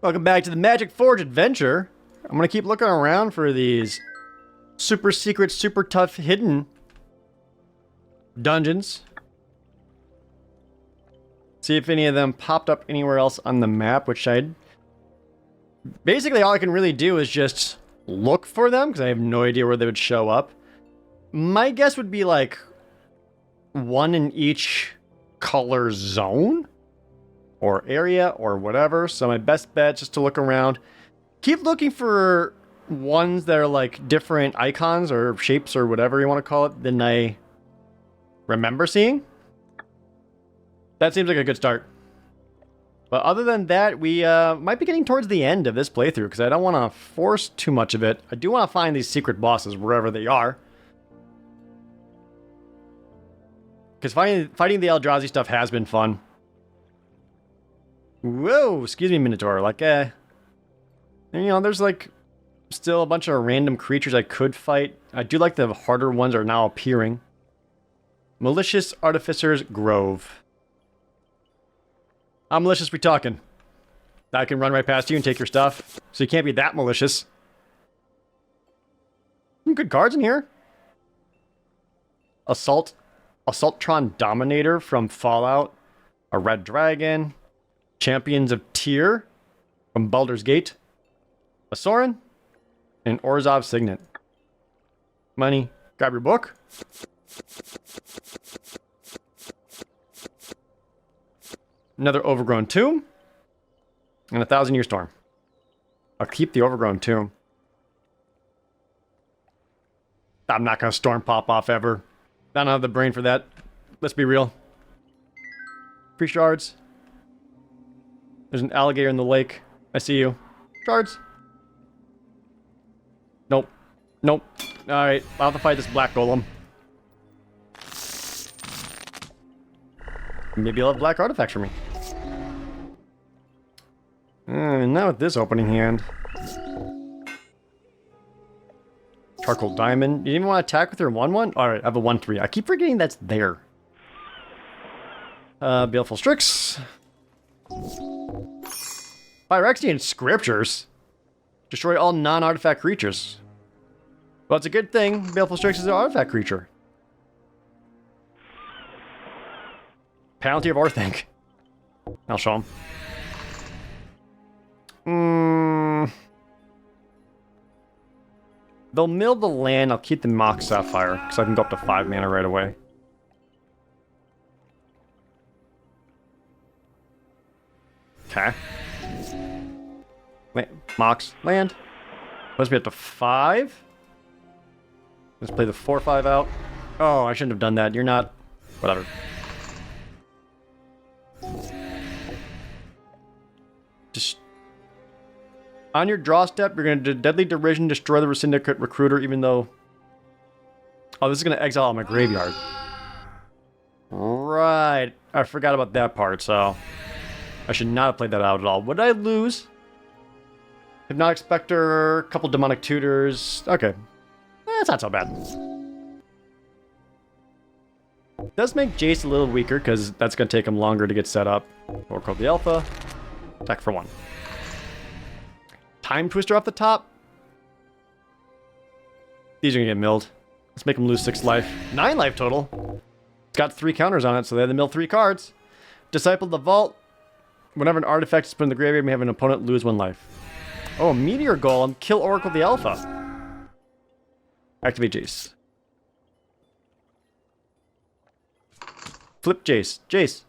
Welcome back to the Magic Forge adventure. I'm gonna keep looking around for these super secret, super tough hidden dungeons. See if any of them popped up anywhere else on the map, which basically all I can really do is just look for them, because I have no idea where they would show up. My guess would be like one in each color zone or area or whatever. So my best bet is just to look around. Keep looking for ones that are like different icons or shapes or whatever you want to call it than I remember seeing. That seems like a good start. But other than that, we might be getting towards the end of this playthrough because I don't want to force too much of it. I do want to find these secret bosses wherever they are. Because fighting the Eldrazi stuff has been fun. Whoa, excuse me, Minotaur. Like, you know, there's like still a bunch of random creatures I could fight. I do like the harder ones are now appearing. Malicious Artificers Grove. How malicious we talking? I can run right past you and take your stuff, so you can't be that malicious. Some good cards in here. Assaultron Dominator from Fallout. A Red Dragon. Champions of Tyr from Baldur's Gate. A Sorin. And Orzhov Signet. Money. Grab your book. Another Overgrown Tomb. And a 1,000-Year Storm. I'll keep the Overgrown Tomb. I'm not going to Storm Pop off ever. I don't have the brain for that. Let's be real. Free shards. There's an alligator in the lake. I see you. Shards. Nope. Nope. Alright, I'll have to fight this black golem. Maybe you'll have black artifacts for me. Not with this opening hand. Charcoal Diamond. You didn't even want to attack with your 1-1? Alright, I have a 1-3. I keep forgetting that's there. Baleful Strix. Phyrexian Scriptures. Destroy all non-artifact creatures. Well, it's a good thing Baleful Strix is an artifact creature. Penalty of Orthanc. I'll show him. They'll mill the land. I'll keep the Mock Sapphire, because I can go up to 5 mana right away. Okay. Mox land. Must be up to 5. Let's play the 4/5 out. Oh, I shouldn't have done that. You're not. Whatever. Just on your draw step, you're going to Deadly Derision, destroy the Syndicate Recruiter, even though. Oh, this is going to exile my graveyard. Right. I forgot about that part, so I should not have played that out at all. Would I lose? Hypnotic Spectre, a couple Demonic Tutors. Okay. That's not so bad. Does make Jace a little weaker, because that's going to take him longer to get set up. Oracle of the Alpha. Attack for 1. Time Twister off the top. These are going to get milled. Let's make him lose 6 life. 9 life total. It's got 3 counters on it, so they had to mill 3 cards. Disciple the Vault. Whenever an artifact is put in the graveyard, may have an opponent lose 1 life. Oh, Meteor Golem. Kill Oracle of the Alpha. Activate Jace. Flip Jace. Jace.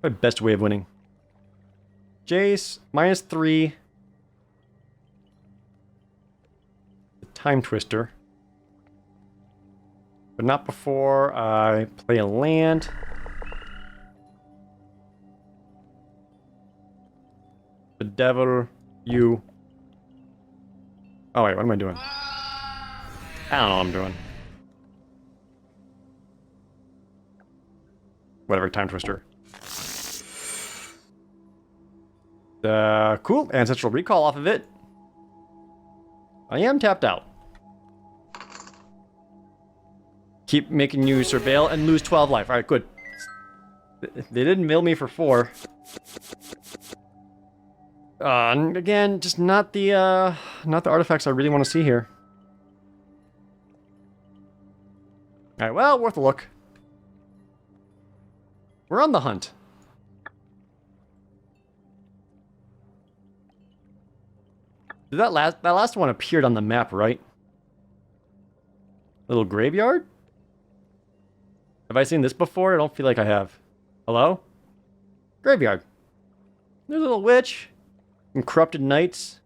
My best way of winning. Jace, -3. The Time Twister. But not before I play a land. The devil, you. Oh wait, what am I doing? I don't know what I'm doing. Whatever, Time Twister. Cool. Ancestral Recall off of it. I am tapped out. Keep making you surveil and lose 12 life. Alright, good. They didn't mill me for 4. And again, just not the artifacts I really want to see here. Alright, well, worth a look. We're on the hunt. Did that last one appeared on the map, right? Little graveyard? Have I seen this before? I don't feel like I have. Hello? Graveyard. There's a little witch. Some corrupted knights.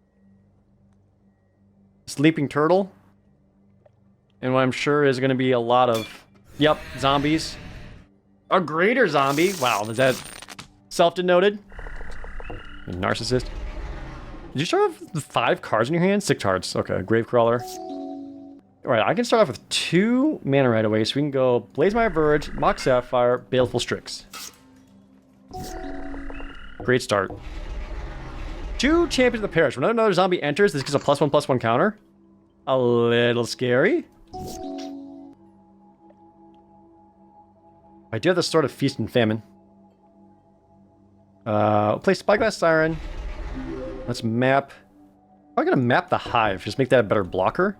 Sleeping turtle. And what I'm sure is going to be a lot of... Yep, zombies. A greater zombie. Wow, is that self-denoted? Narcissist. Did you start off with 5 cards in your hand? 6 cards. Okay, Gravecrawler. Alright, I can start off with 2 mana right away, so we can go Blazemire Verge, Mock Sapphire, Baleful Strix. Great start. 2 Champions of the Parish. When another zombie enters, this gives a +1/+1 counter. A little scary. I do have the Sword of Feast and Famine. Play Spyglass Siren. Let's map. I'm gonna map the Hive. Just make that a better blocker.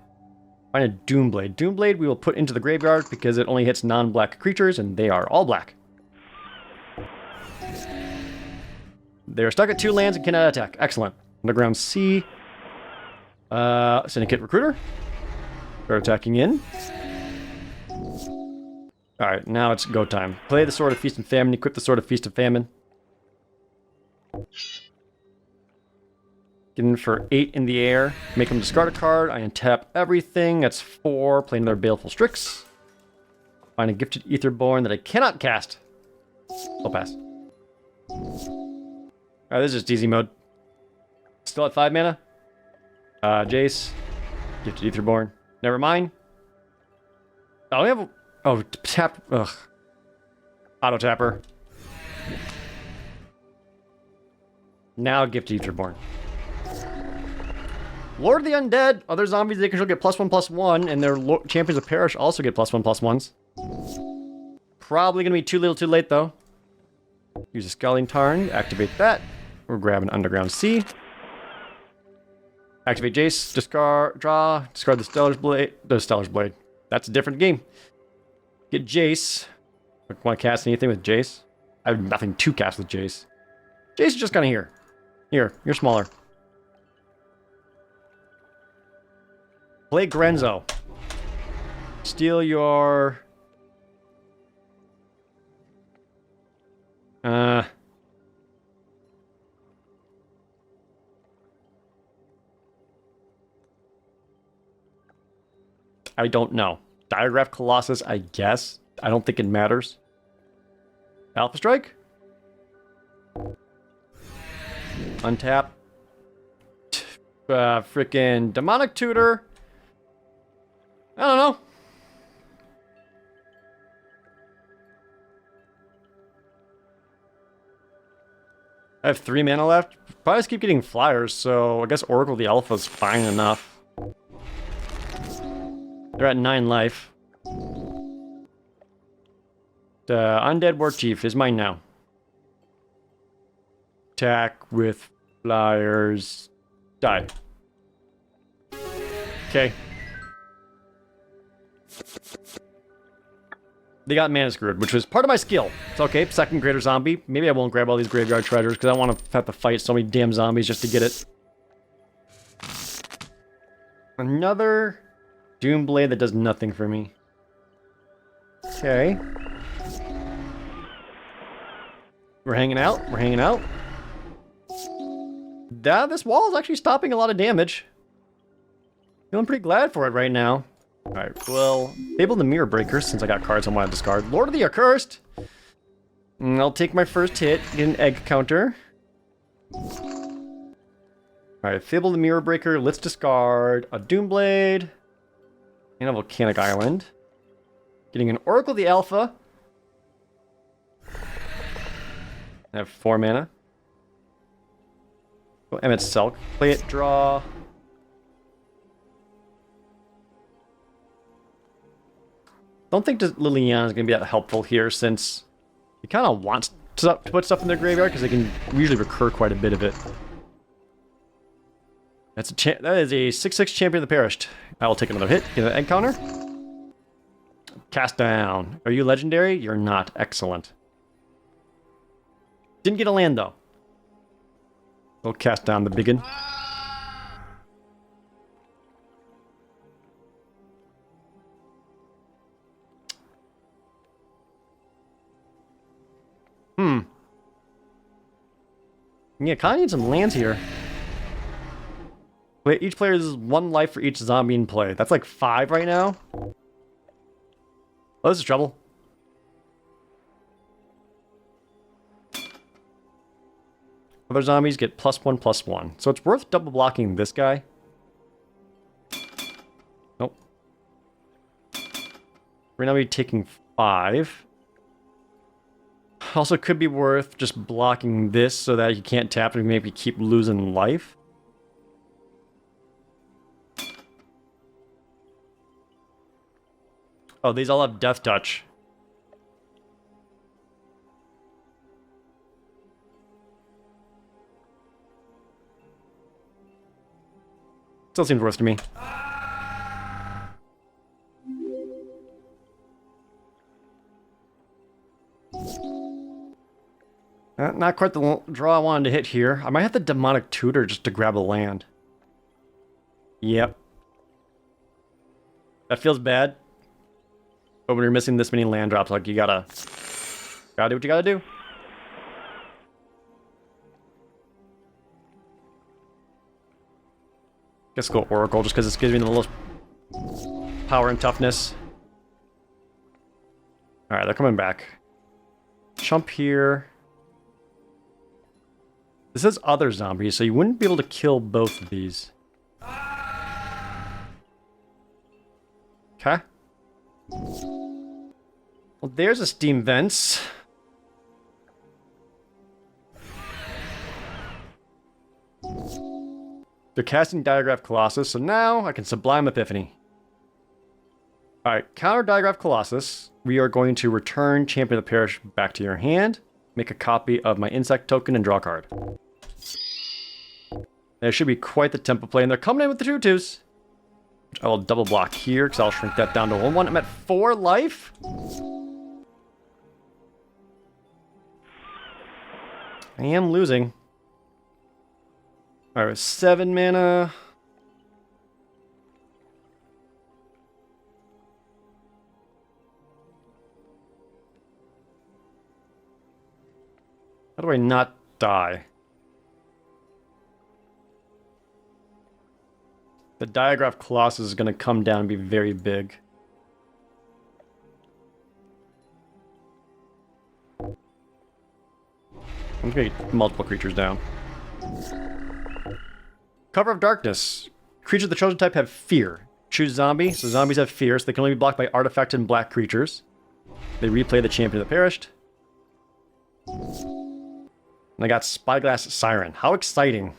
Find a Doomblade. Doomblade we will put into the graveyard because it only hits non-black creatures, and they are all black. They're stuck at 2 lands and cannot attack. Excellent. Underground Sea. Syndicate Recruiter. Start attacking in. Alright, now it's go time. Play the Sword of Feast and Famine. Equip the Sword of Feast and Famine. Get in for 8 in the air. Make them discard a card. I untap everything. That's 4. Play another Baleful Strix. Find a Gifted Etherborn that I cannot cast. I'll pass. Alright, this is just easy mode. Still at 5 mana. Jace. Gifted Etherborn. Never mind. Oh, we have... Oh, tap... Ugh. Auto tapper. Now Gifted Etherborn. Lord of the Undead. Other zombies they control get +1/+1, and their Champions of Parish also get +1/+1s. Probably gonna be too little too late, though. Use a Scowling Tarn. Activate that. We'll grab an Underground Sea. Activate Jace. Discard. Draw. Discard the Stellar's Blade. The Stellar's Blade. That's a different game. Get Jace. Want to cast anything with Jace? I have nothing to cast with Jace. Jace is just kind of here. Here, you're smaller. Play Grenzo. Steal your... I don't know. Diagraph Colossus, I guess. I don't think it matters. Alpha Strike? Untap. Frickin' Demonic Tutor. I don't know. I have 3 mana left. Probably just keep getting flyers, so I guess Oracle the Alpha is fine enough. They're at 9 life. The Undead War Chief is mine now. Attack with flyers. Die. Okay. They got mana screwed, which was part of my skill. It's okay, second greater zombie. Maybe I won't grab all these graveyard treasures because I want to have to fight so many damn zombies just to get it. Another Doomblade that does nothing for me. Okay. We're hanging out. We're hanging out. This wall is actually stopping a lot of damage. Feeling pretty glad for it right now. Alright, well, Fable the Mirror Breaker, since I got cards I want to discard. Lord of the Accursed! I'll take my first hit, get an egg counter. Alright, Fable the Mirror Breaker, let's discard a Doomblade. And a Volcanic Island. Getting an Oracle the Alpha. I have 4 mana. Go Emmett Selk. Play it, draw. Don't think that Liliana is going to be that helpful here, since he kind of wants to put stuff in their graveyard, because they can usually recur quite a bit of it. That is a 6/6 champion of the perished. I will take another hit. Get an egg counter. Cast down. Are you legendary? You're not. Excellent. Didn't get a land, though. We'll cast down the biggin. Yeah, kind of need some lands here. Wait, each player has 1 life for each zombie in play. That's like 5 right now. Oh, this is trouble. Other zombies get +1/+1. So it's worth double blocking this guy. Nope. We're now be taking 5. Also could be worth just blocking this so that you can't tap and maybe keep losing life. Oh, these all have Death Touch. Still seems worse to me. Not quite the draw I wanted to hit here. I might have the Demonic Tutor just to grab a land. Yep. That feels bad. But when you're missing this many land drops, like, you gotta do what you gotta do. Guess go Oracle just because this gives me the most power and toughness. Alright, they're coming back. Chump here. This is other zombies, so you wouldn't be able to kill both of these. Okay. Well, there's a Steam Vents. They're casting Diagraph Colossus, so now I can Sublime Epiphany. Alright, counter Diagraph Colossus. We are going to return Champion of the Parish back to your hand. Make a copy of my Insect token and draw a card. There should be quite the tempo play, and they're coming in with the 2/2s. Which I will double block here, because I'll shrink that down to 1/1. I'm at 4 life. I am losing. Alright, 7 mana. How do I not die? The Diagraph Colossus is going to come down and be very big. I'm going to get multiple creatures down. Cover of Darkness. Creatures of the chosen type have fear. Choose zombie, so zombies have fear, so they can only be blocked by artifact and black creatures. They replay the Champion of the Perished. And I got Spyglass Siren. How exciting.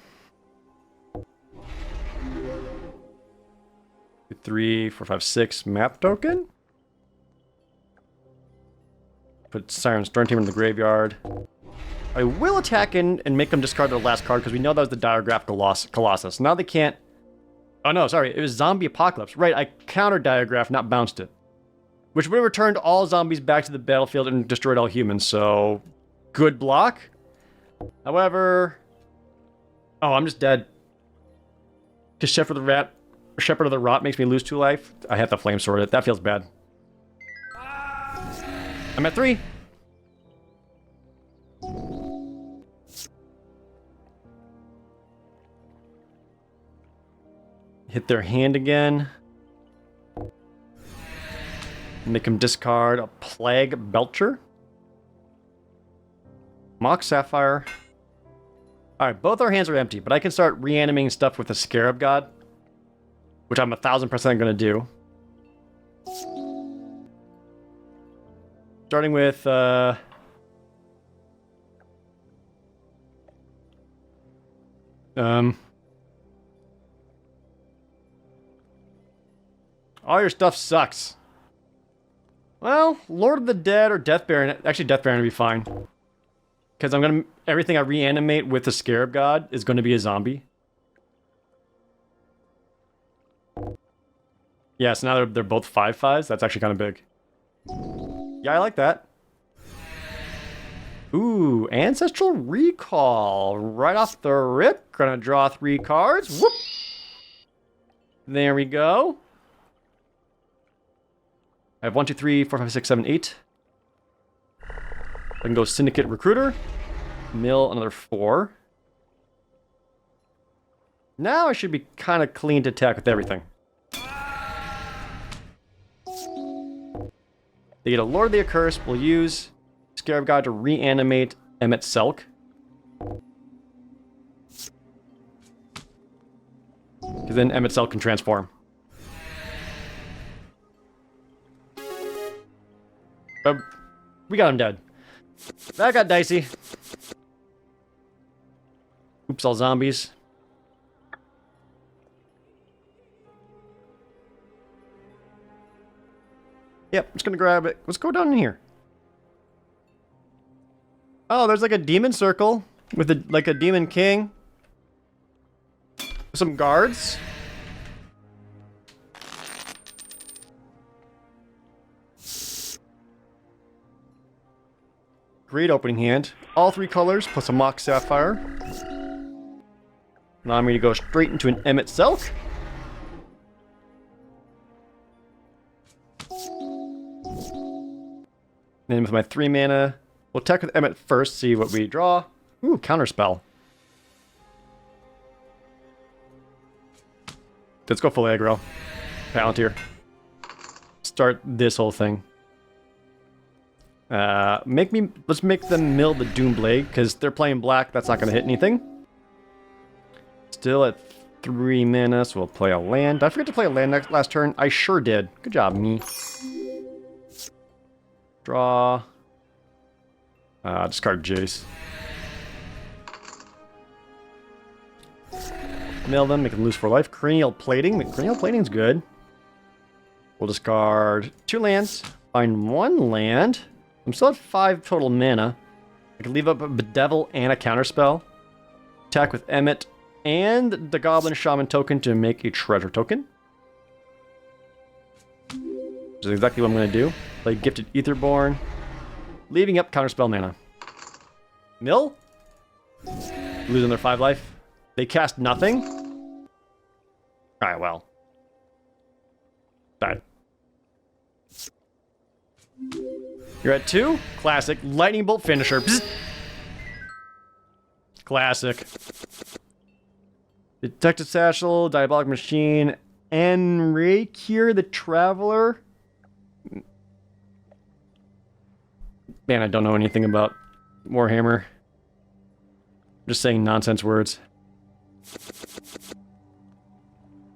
3, 4, 5, 6 map token. Put Siren Storm Tamer in the graveyard. I will attack in and make them discard their last card because we know that was the Diagraph Colossus. Now they can't. Oh no, sorry, it was Zombie Apocalypse. Right, I countered Diagraph, not bounced it. Which would have returned all zombies back to the battlefield and destroyed all humans, so good block. However, oh, I'm just dead. Because Shepherd of the Rot makes me lose 2 life. I have to Flame Sword it. That feels bad. I'm at 3. Hit their hand again. Make them discard a Plague Belcher. Mock Sapphire. Alright, both our hands are empty, but I can start reanimating stuff with the Scarab God. Which I'm 1000% going to do. Starting with, all your stuff sucks. Well, Lord of the Dead or Death Baron. Actually, Death Baron would be fine. Because everything I reanimate with the Scarab God is going to be a zombie. Yeah, so now they're both 5/5s. That's actually kind of big. Yeah, I like that. Ooh, Ancestral Recall. Right off the rip. Gonna draw 3 cards. Whoop! There we go. I have 1, 2, 3, 4, 5, 6, 7, 8. I can go Syndicate Recruiter. Mill another 4. Now I should be kind of clean to attack with everything. They get a Lord of the Accursed. We'll use Scarab God to reanimate Emmet Selk. Because then Emmet Selk can transform. We got him dead. That got dicey. Oops, all zombies. Yep, I'm just gonna grab it. Let's go down in here. Oh, there's like a demon circle with like a demon king. Some guards. Great opening hand. All 3 colors plus a Mock Sapphire. Allow me to go straight into an Emmet Selk. Then with my 3 mana, we'll attack with Emmet first, see what we draw. Ooh, Counterspell. Let's go full aggro. Palantir. Start this whole thing. Let's make them mill the Doomblade, because they're playing black, that's not going to hit anything. Still at 3 mana, so we'll play a land. Did I forget to play a land last turn? I sure did. Good job, me. Draw. Discard Jace. Mill them, make them lose 4 life. Cranial Plating. Cranial Plating's good. We'll discard 2 lands. Find 1 land. I'm still at 5 total mana. I can leave up a Bedevil and a Counterspell. Attack with Emmet and the Goblin Shaman token to make a treasure token. Which is exactly what I'm going to do. Play Gifted Aetherborn. Leaving up Counterspell mana. Mill. Losing their 5 life. They cast nothing. Alright, well. Die. You're at 2. Classic. Lightning Bolt Finisher. Bzz. Classic. Detective Satchel, Diabolic Machine, and Rakier the Traveler. Man, I don't know anything about Warhammer. I'm just saying nonsense words.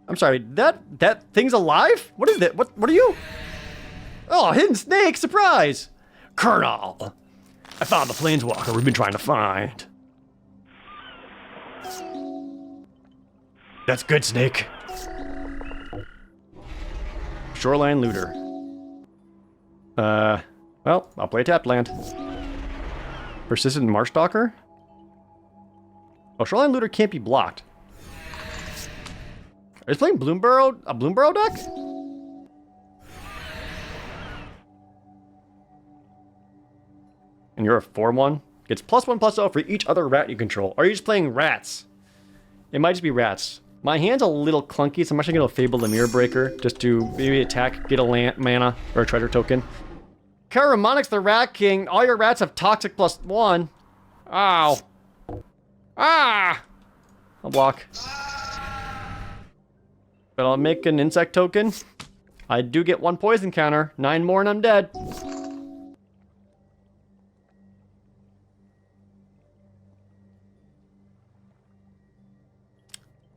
I'm sorry, that thing's alive? What is that? What are you? Oh, hidden snake, surprise! Colonel! I found the planeswalker we've been trying to find. That's good, Snake. Shoreline Looter. Well, I'll play a tapped land. Persistent Marshstalker? Oh, Shoreline Looter can't be blocked. Are you playing a Bloomburrow deck? And you're a 4/1? Gets +1/+0 for each other rat you control. Or are you just playing rats? It might just be rats. My hand's a little clunky, so I'm actually going to Fable the Mirror Breaker just to maybe attack, get a mana or a treasure token. Karamonix the Rat King. All your rats have Toxic +1. Ow. Ah! I'll block. But I'll make an insect token. I do get 1 poison counter. 9 more and I'm dead.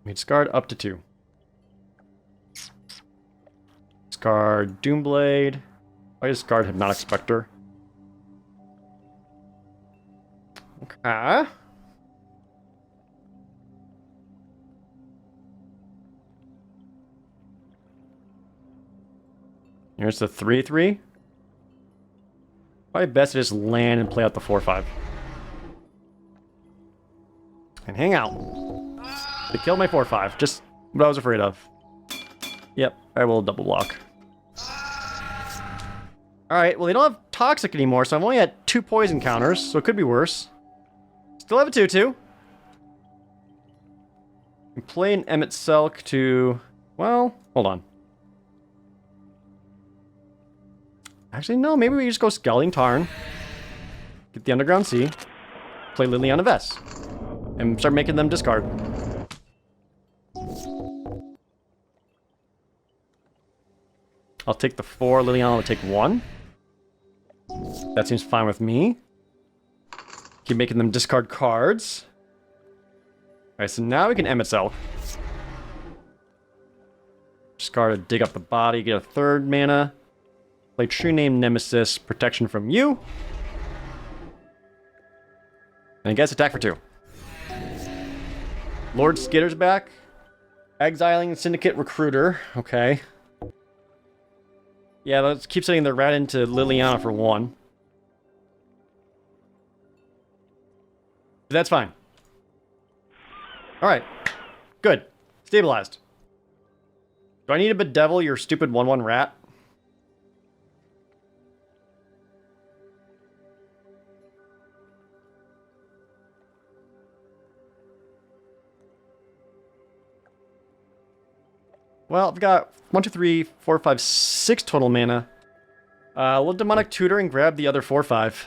Discard up to 2. Discard Doomblade. I discard Hypnotic Spectre. Okay. Here's the 3/3. Probably best to just land and play out the 4/5. And hang out. They killed my 4/5. Just what I was afraid of. Yep, I will double block. Alright, well they don't have Toxic anymore, so I've only had 2 poison counters, so it could be worse. Still have a 2/2. And play an Emmet Selk to... Well, hold on. Actually, no, maybe we just go Scalding Tarn. Get the Underground Sea. Play Liliana Vess. And start making them discard. I'll take the 4, Liliana will take 1. That seems fine with me. Keep making them discard cards. Alright, so now we can Emmet Selk. Discard to dig up the body, get a 3rd mana. Play True Name Nemesis, protection from you. And I guess attack for 2. Lord Skitter's back. Exiling Syndicate Recruiter. Okay. Yeah, let's keep setting the rat into Liliana for 1. That's fine. Alright. Good. Stabilized. Do I need to bedevil your stupid 1/1 rat? Well, I've got 1, 2, 3, 4, 5, 6 total mana. We'll Demonic Tutor and grab the other 4/5.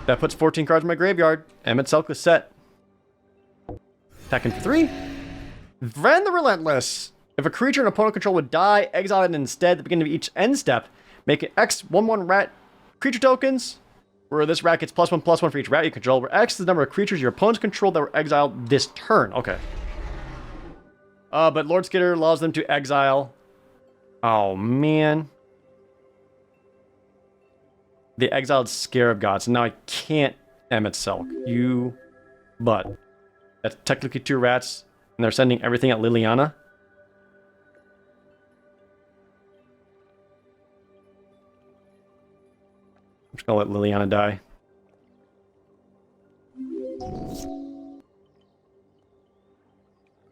That puts 14 cards in my graveyard. Emmet Selk is set. Attacking for 3. Vren the Relentless. If a creature an opponent control would die, exile it instead at the beginning of each end step. Make it X 1/1 rat creature tokens. Where this rat gets +1/+1 for each rat you control. Where X is the number of creatures your opponents control that were exiled this turn. Okay. But Lord Skitter allows them to exile. Oh, man. The exiled Scarab God. So now I can't Emmet Selk. You... But. That's technically 2 rats. And they're sending everything at Liliana. I'm just gonna let Liliana die.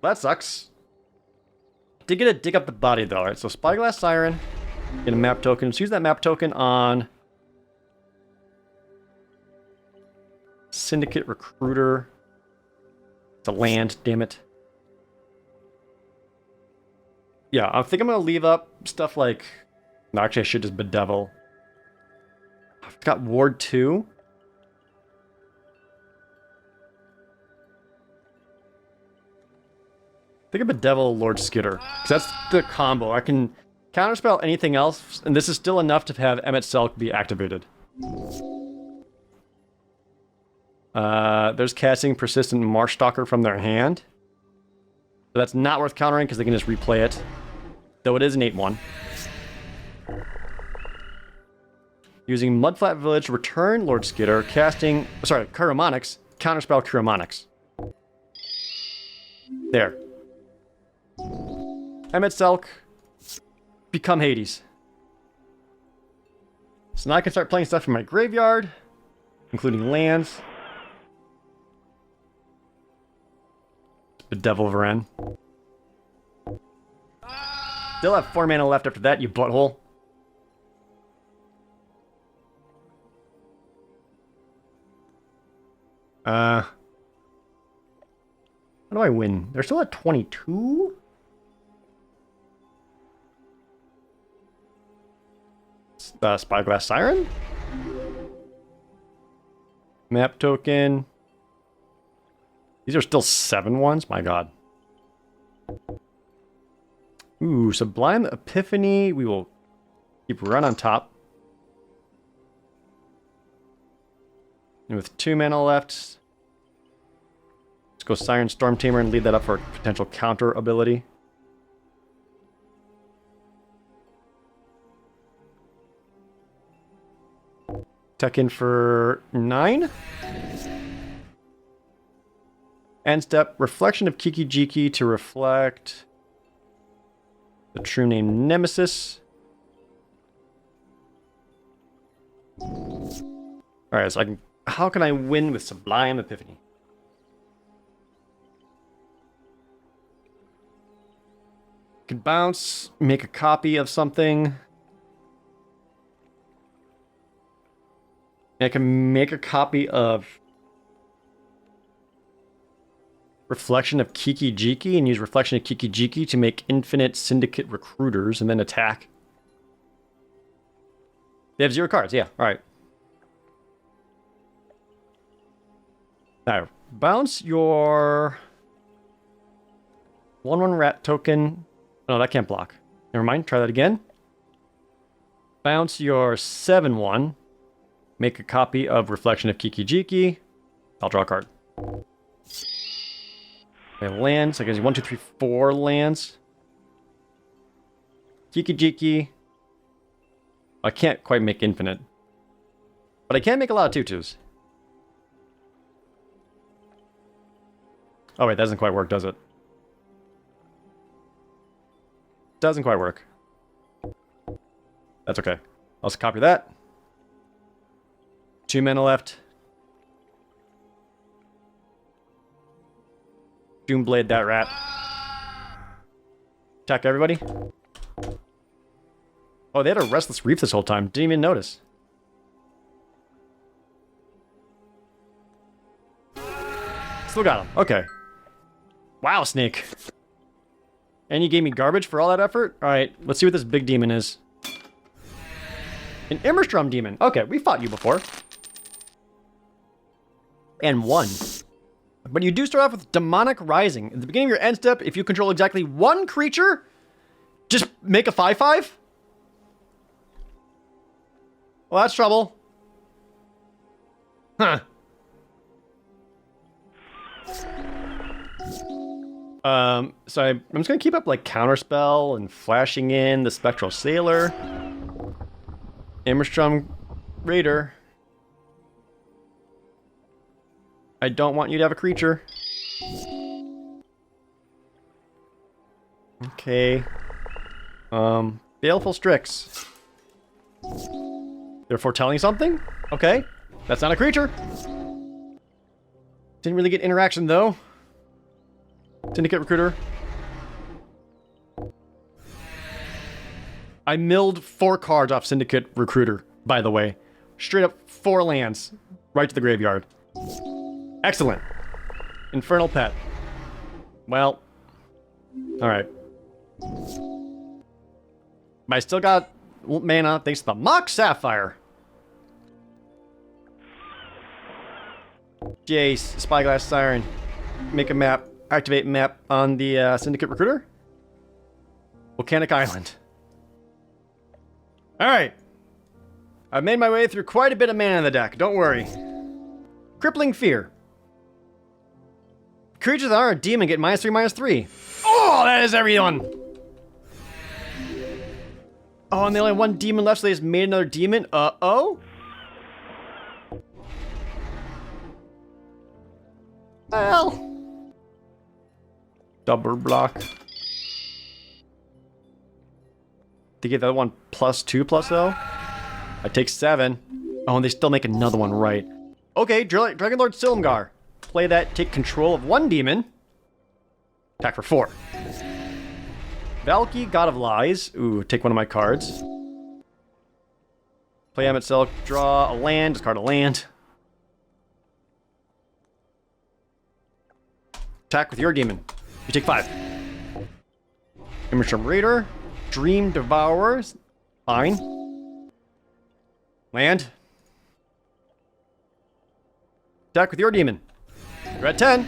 That sucks. Did get to dig up the body though, alright? So Spyglass Siren. Get a map token. Let's use that map token on Syndicate Recruiter. It's a land, damn it. Yeah, I think I'm gonna leave up stuff like... No, actually I should just bedevil. I've got Ward 2. Think of bedevil Lord Skitter. Because that's the combo. I can counterspell anything else, and this is still enough to have Emmet Selk be activated. There's casting Persistent Marshstalker from their hand. So that's not worth countering because they can just replay it. Though it is an 8/1. Using Mudflat Village, return Lord Skitter, casting... Sorry, Chiromonics. Counterspell Chiromonics. There. Emmet Selk. Become Hades. So now I can start playing stuff from my graveyard. Including lands. Bedevil Vren. Still have 4 mana left after that, you butthole. How do I win? They're still at 22? Spyglass Siren? Map token. These are still 7/1s? My god. Ooh, Sublime Epiphany. We will keep run on top. And with 2 mana left, let's go Siren Storm Tamer and lead that up for a potential counter ability. Tech in for 9. End step, Reflection of Kiki Jiki to reflect The true name Nemesis. Alright, so I can... How can I win with Sublime Epiphany? Can bounce, make a copy of something. I can make a copy of Reflection of Kiki Jiki and use Reflection of Kiki Jiki to make infinite syndicate recruiters and then attack. They have 0 cards, yeah, alright. Now, bounce your 1/1 rat token. No, that can't block. Never mind, try that again. Bounce your 7/1. Make a copy of Reflection of Kiki Jiki. I'll draw a card. Okay, lands. I guess 1, 2, 3, 4 lands. Kiki Jiki. I can't quite make infinite. But I can make a lot of 2/2s. Oh wait, that doesn't quite work, does it? Doesn't quite work. That's okay. I'll just copy that. 2 mana left. Doomblade that rat. Attack everybody. Oh, they had a Restless Reef this whole time. Didn't even notice. Still got him. Okay. Wow, Snake. And you gave me garbage for all that effort? Alright, let's see what this big demon is. An Immerstrom demon. Okay, we fought you before. And won. But you do start off with Demonic Rising. At the beginning of your end step, if you control exactly 1 creature, just make a 5/5? Well, that's trouble. Huh. So I'm just gonna keep up like Counterspell and flashing in the Spectral Sailor. Immerstrom Raider. I don't want you to have a creature. Okay. Baleful Strix. They're foretelling something? Okay. That's not a creature. Didn't really get interaction though. Syndicate Recruiter. I milled 4 cards off Syndicate Recruiter, by the way. Straight up 4 lands. Right to the graveyard. Excellent. Infernal Pet. Well. Alright. But I still got mana thanks to the Mock Sapphire. Jace, Spyglass Siren. Make a map. Activate map on the Syndicate Recruiter. Volcanic Island. Alright. I've made my way through quite a bit of mana in the deck. Don't worry. Crippling Fear. Creatures that aren't a demon get -3/-3. Oh, that is everyone! Oh, and they only have 1 demon left, so they just made another demon? Uh-oh? Well... Double block. To get that one +2+ though? I take 7. Oh, and they still make another one right. Okay, Dragonlord Silumgar. Play that, take control of 1 demon. Attack for 4. Valky, God of Lies. Ooh, take one of my cards. Play Ametselk, draw a land, discard a land. Attack with your demon. You take 5. Immerstrom Raider. Dream Devourer. Fine. Land. Attack with your demon. You're at 10.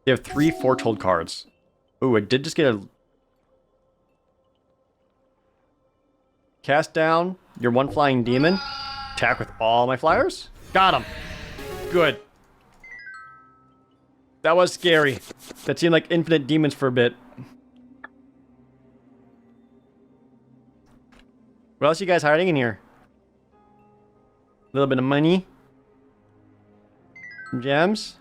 They have 3 Foretold cards. Ooh, I did just get a... Cast down your 1 flying demon. Attack with all my flyers. Got him. Good. That was scary. That seemed like infinite demons for a bit. What else are you guys hiding in here? A little bit of money. Some gems.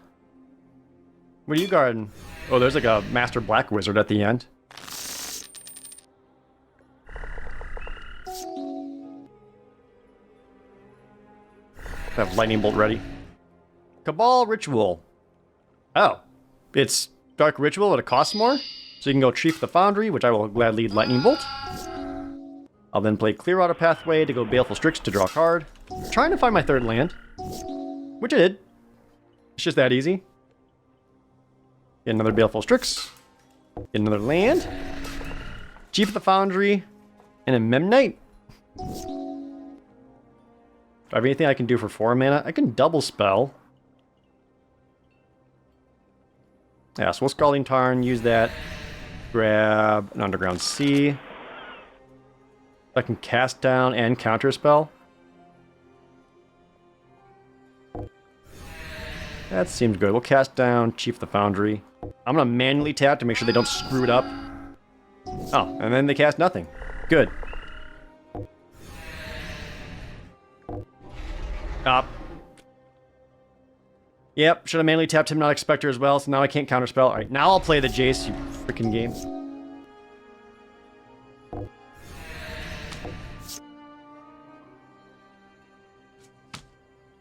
What are you guarding? Oh, there's like a Master Black Wizard at the end. have Lightning Bolt ready. Cabal Ritual. Oh. It's Dark Ritual, but it costs more. So you can go Chief the Foundry, which I will gladly Lightning Bolt. I'll then play Clear Out a Pathway to go Baleful Strix to draw a card. I'm trying to find my third land. Which I did. It's just that easy. Get another Baleful Strix. Get another land. Chief of the Foundry. And a Memnite. Do I have anything I can do for 4 mana? I can double spell. Yeah, so we'll Scalding Tarn, use that. Grab an Underground Sea. I can cast down and counter spell. That seems good. We'll cast down Chief the Foundry. I'm going to manually tap to make sure they don't screw it up. Oh, and then they cast nothing. Good. Up. Yep, should have manually tapped Hypnotic Spectre as well, so now I can't counterspell. Alright, now I'll play the Jace, you freaking game.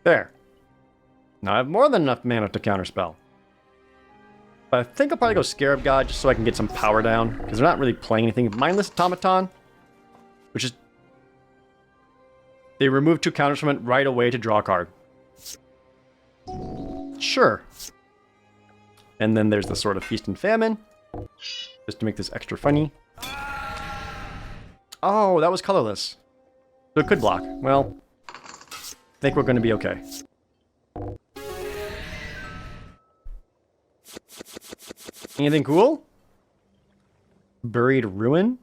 There. Now I have more than enough mana to counterspell. But I think I'll probably go Scarab God just so I can get some power down, because they're not really playing anything. Mindless Automaton, which is... They remove 2 counters from it right away to draw a card. Sure. And then there's the Sword of Feast and Famine. Just to make this extra funny. Oh, that was colorless. So it could block. Well, I think we're going to be okay. Anything cool? Buried Ruin?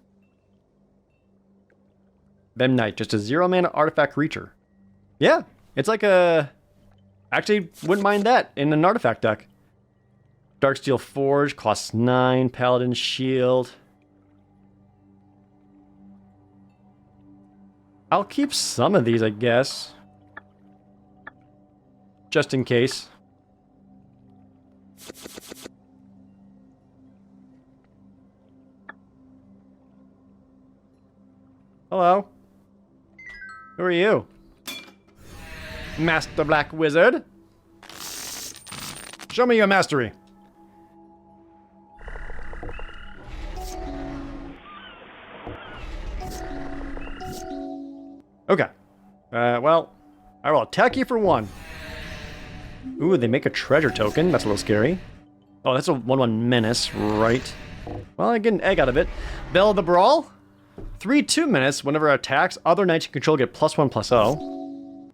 Memnite, just a 0 mana artifact creature. Yeah, it's like a... Actually, wouldn't mind that in an artifact deck. Darksteel Forge, costs 9, Paladin Shield. I'll keep some of these, I guess. Just in case. Hello. Who are you? Master Black Wizard. Show me your mastery. Okay. Well, I will attack you for 1. Ooh, they make a treasure token. That's a little scary. Oh, that's a 1/1 menace, right? Well, I get an egg out of it. Bell of the Brawl. 3/2 menace. Whenever it attacks, other knights you control get +1/+0.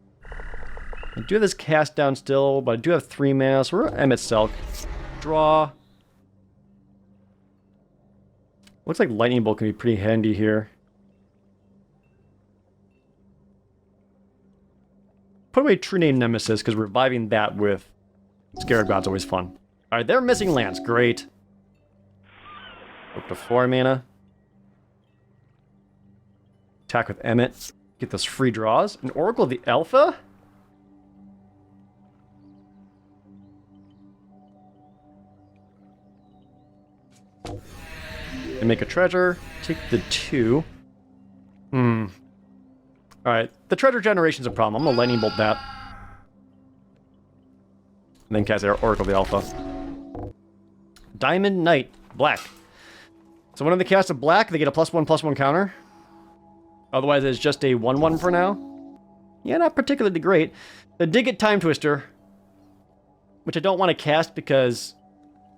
I do have this cast down still, but I do have 3 mana, so we're Emmet Selk. Draw. Looks like Lightning Bolt can be pretty handy here. Put away True Name Nemesis, because reviving that with Scarab God's always fun. Alright, they're missing lands. Great. Up to 4 mana. Attack with Emmet. Get those free draws. An Oracle of the Alpha? And make a treasure. Take the 2. Alright, the treasure generation's a problem. I'm gonna Lightning Bolt that. And then cast Oracle of the Alpha. Diamond Knight. Black. So whenever they cast a black, they get a +1/+1 counter. Otherwise, it's just a 1/1 for now. Yeah, not particularly great. They did get Time Twister, which I don't want to cast because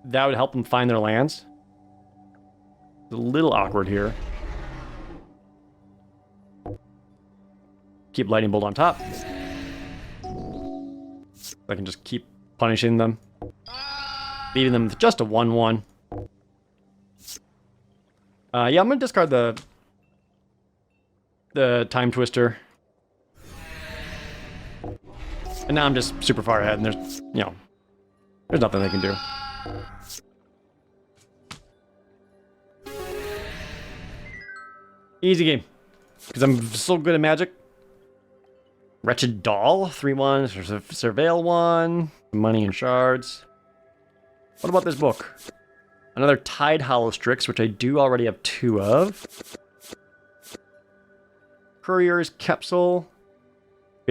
that would help them find their lands. It's a little awkward here. Keep Lightning Bolt on top. I can just keep punishing them. Leaving them with just a 1/1. Yeah, I'm going to discard the Time Twister. And now I'm just super far ahead, and there's, you know, there's nothing they can do. Easy game. Because I'm so good at Magic. Wretched Doll, 3/1, Surveil 1, money and shards. What about this book? Another Tide Hollow Strix, which I do already have 2 of. Courier's Capsule.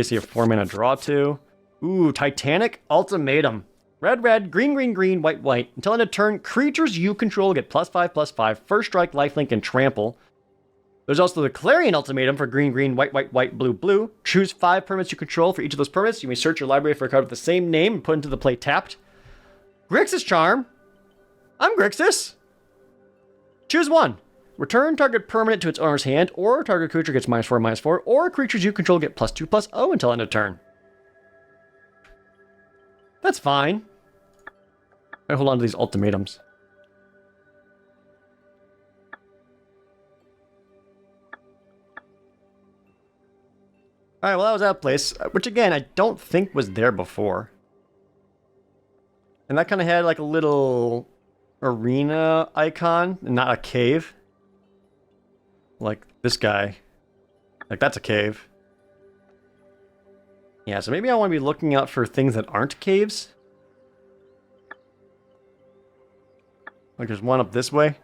Basically a 4-mana draw 2. Ooh, Titanic Ultimatum. Red, red, green, green, green, white, white. Until end of turn, creatures you control get +5/+5, first strike, lifelink, and trample. There's also the Clarion Ultimatum for green, green, white, white, white, blue, blue. Choose 5 permanents you control. For each of those permanents, you may search your library for a card with the same name and put into the play tapped. Grixis Charm. I'm Grixis. Choose 1. Return target permanent to its owner's hand, or target creature gets -4/-4, or creatures you control get +2/+0 until end of turn. That's fine. I hold on to these ultimatums. Alright, well that was that place, which again, I don't think was there before. And that kind of had like a little arena icon, and not a cave. Like this guy. Like that's a cave. Yeah, so maybe I want to be looking out for things that aren't caves. Like there's one up this way.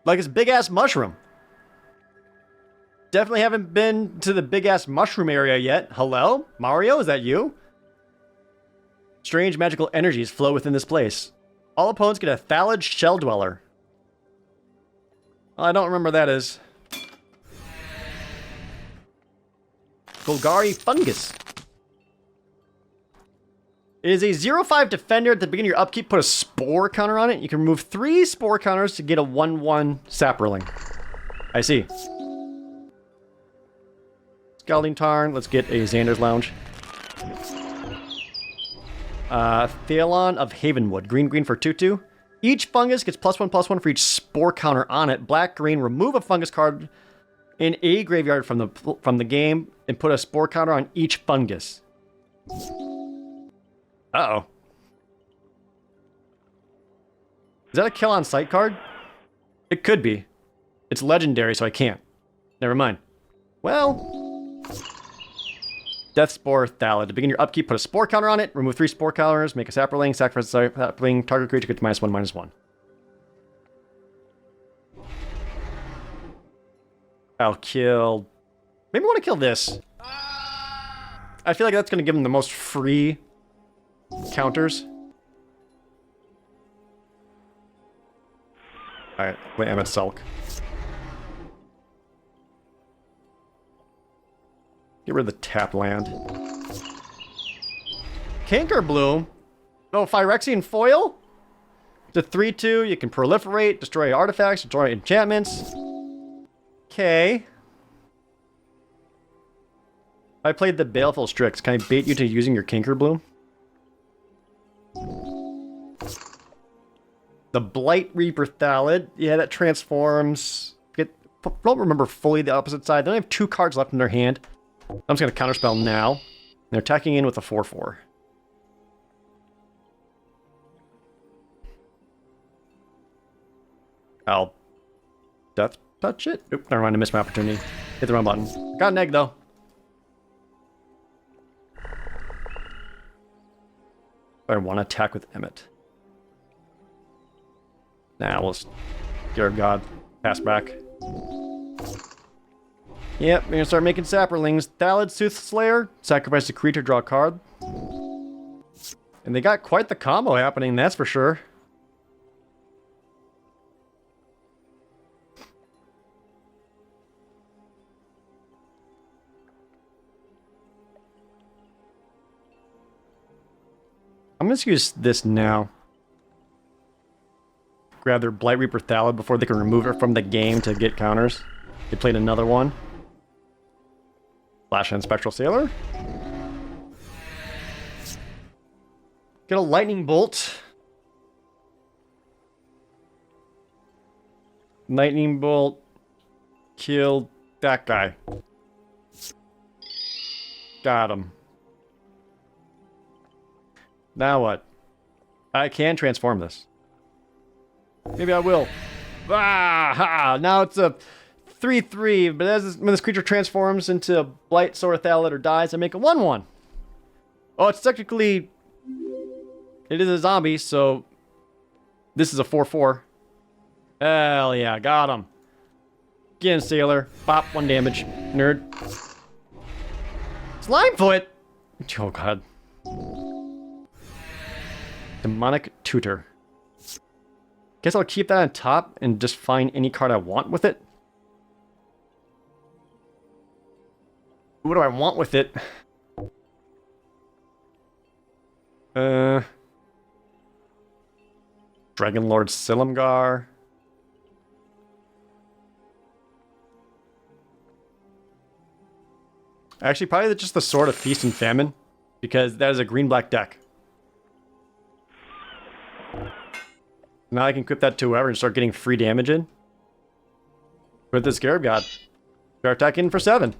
Like this big-ass mushroom. Definitely haven't been to the big-ass mushroom area yet. Hello? Mario, is that you? Strange magical energies flow within this place. All opponents get a Thallid Shell Dweller. I don't remember what that is. Golgari Fungus. It is a 0/5 defender. At the beginning of your upkeep, put a spore counter on it. You can remove 3 spore counters to get a 1/1 Sapperling. I see. Scalding Tarn. Let's get a Xander's Lounge. Thalon of Havenwood. Green, green for 2/2. Each fungus gets +1/+1 for each spore counter on it. Black, green. Remove a fungus card in a graveyard from the game and put a spore counter on each fungus. Uh-oh. Is that a kill on sight card? It could be. It's legendary, so I can't. Never mind. Well, Death Spore Thallid. To begin your upkeep, put a spore counter on it, remove 3 spore counters, make a Sapperling, sacrifice a Sapperling, target creature gets -1/-1. I'll kill... Maybe I want to kill this. I feel like that's going to give him the most free counters. Alright, let Emmett sulk. Get rid of the tap land. Cankerbloom? Oh, Phyrexian Foil? It's a 3/2, you can proliferate, destroy artifacts, destroy enchantments. Okay. I played the Baleful Strix. Can I bait you to using your Cankerbloom? The Blight Reaper Thallid. Yeah, that transforms. Don't remember fully the opposite side. They only have 2 cards left in their hand. I'm just going to counterspell now. They're attacking in with a 4/4. I'll death touch it? Oop, never mind, I missed my opportunity. Hit the wrong button. Got an egg, though. I want to attack with Emmett. Nah, we'll just... Dear God. Pass back. Yep, we're gonna start making Sapperlings. Thallid Soothslayer. Sacrifice a creature, draw a card. And they got quite the combo happening, that's for sure. I'm gonna use this now. Grab their Blight Reaper Thallid before they can remove it from the game to get counters. They played another one. Flash and Spectral Sailor. Get a Lightning Bolt. Lightning Bolt. Killed that guy. Got him. Now what? I can transform this. Maybe I will. Ah, ha! Now it's a 3/3, but when this creature transforms into a Blight, Sword, Thallid, or dies, I make a 1/1. Oh, it's technically... It is a zombie, so... This is a 4/4. Hell yeah, got him. Get in, Sailor. Pop, 1 damage. Nerd. Slimefoot! Oh god. Demonic Tutor. Guess I'll keep that on top and just find any card I want with it. What do I want with it? Dragon Lord Silumgar. Actually, probably just the Sword of Feast and Famine, because that is a green-black deck. Now I can equip that to whoever and start getting free damage in. With the Scarab God. Start attacking for 7.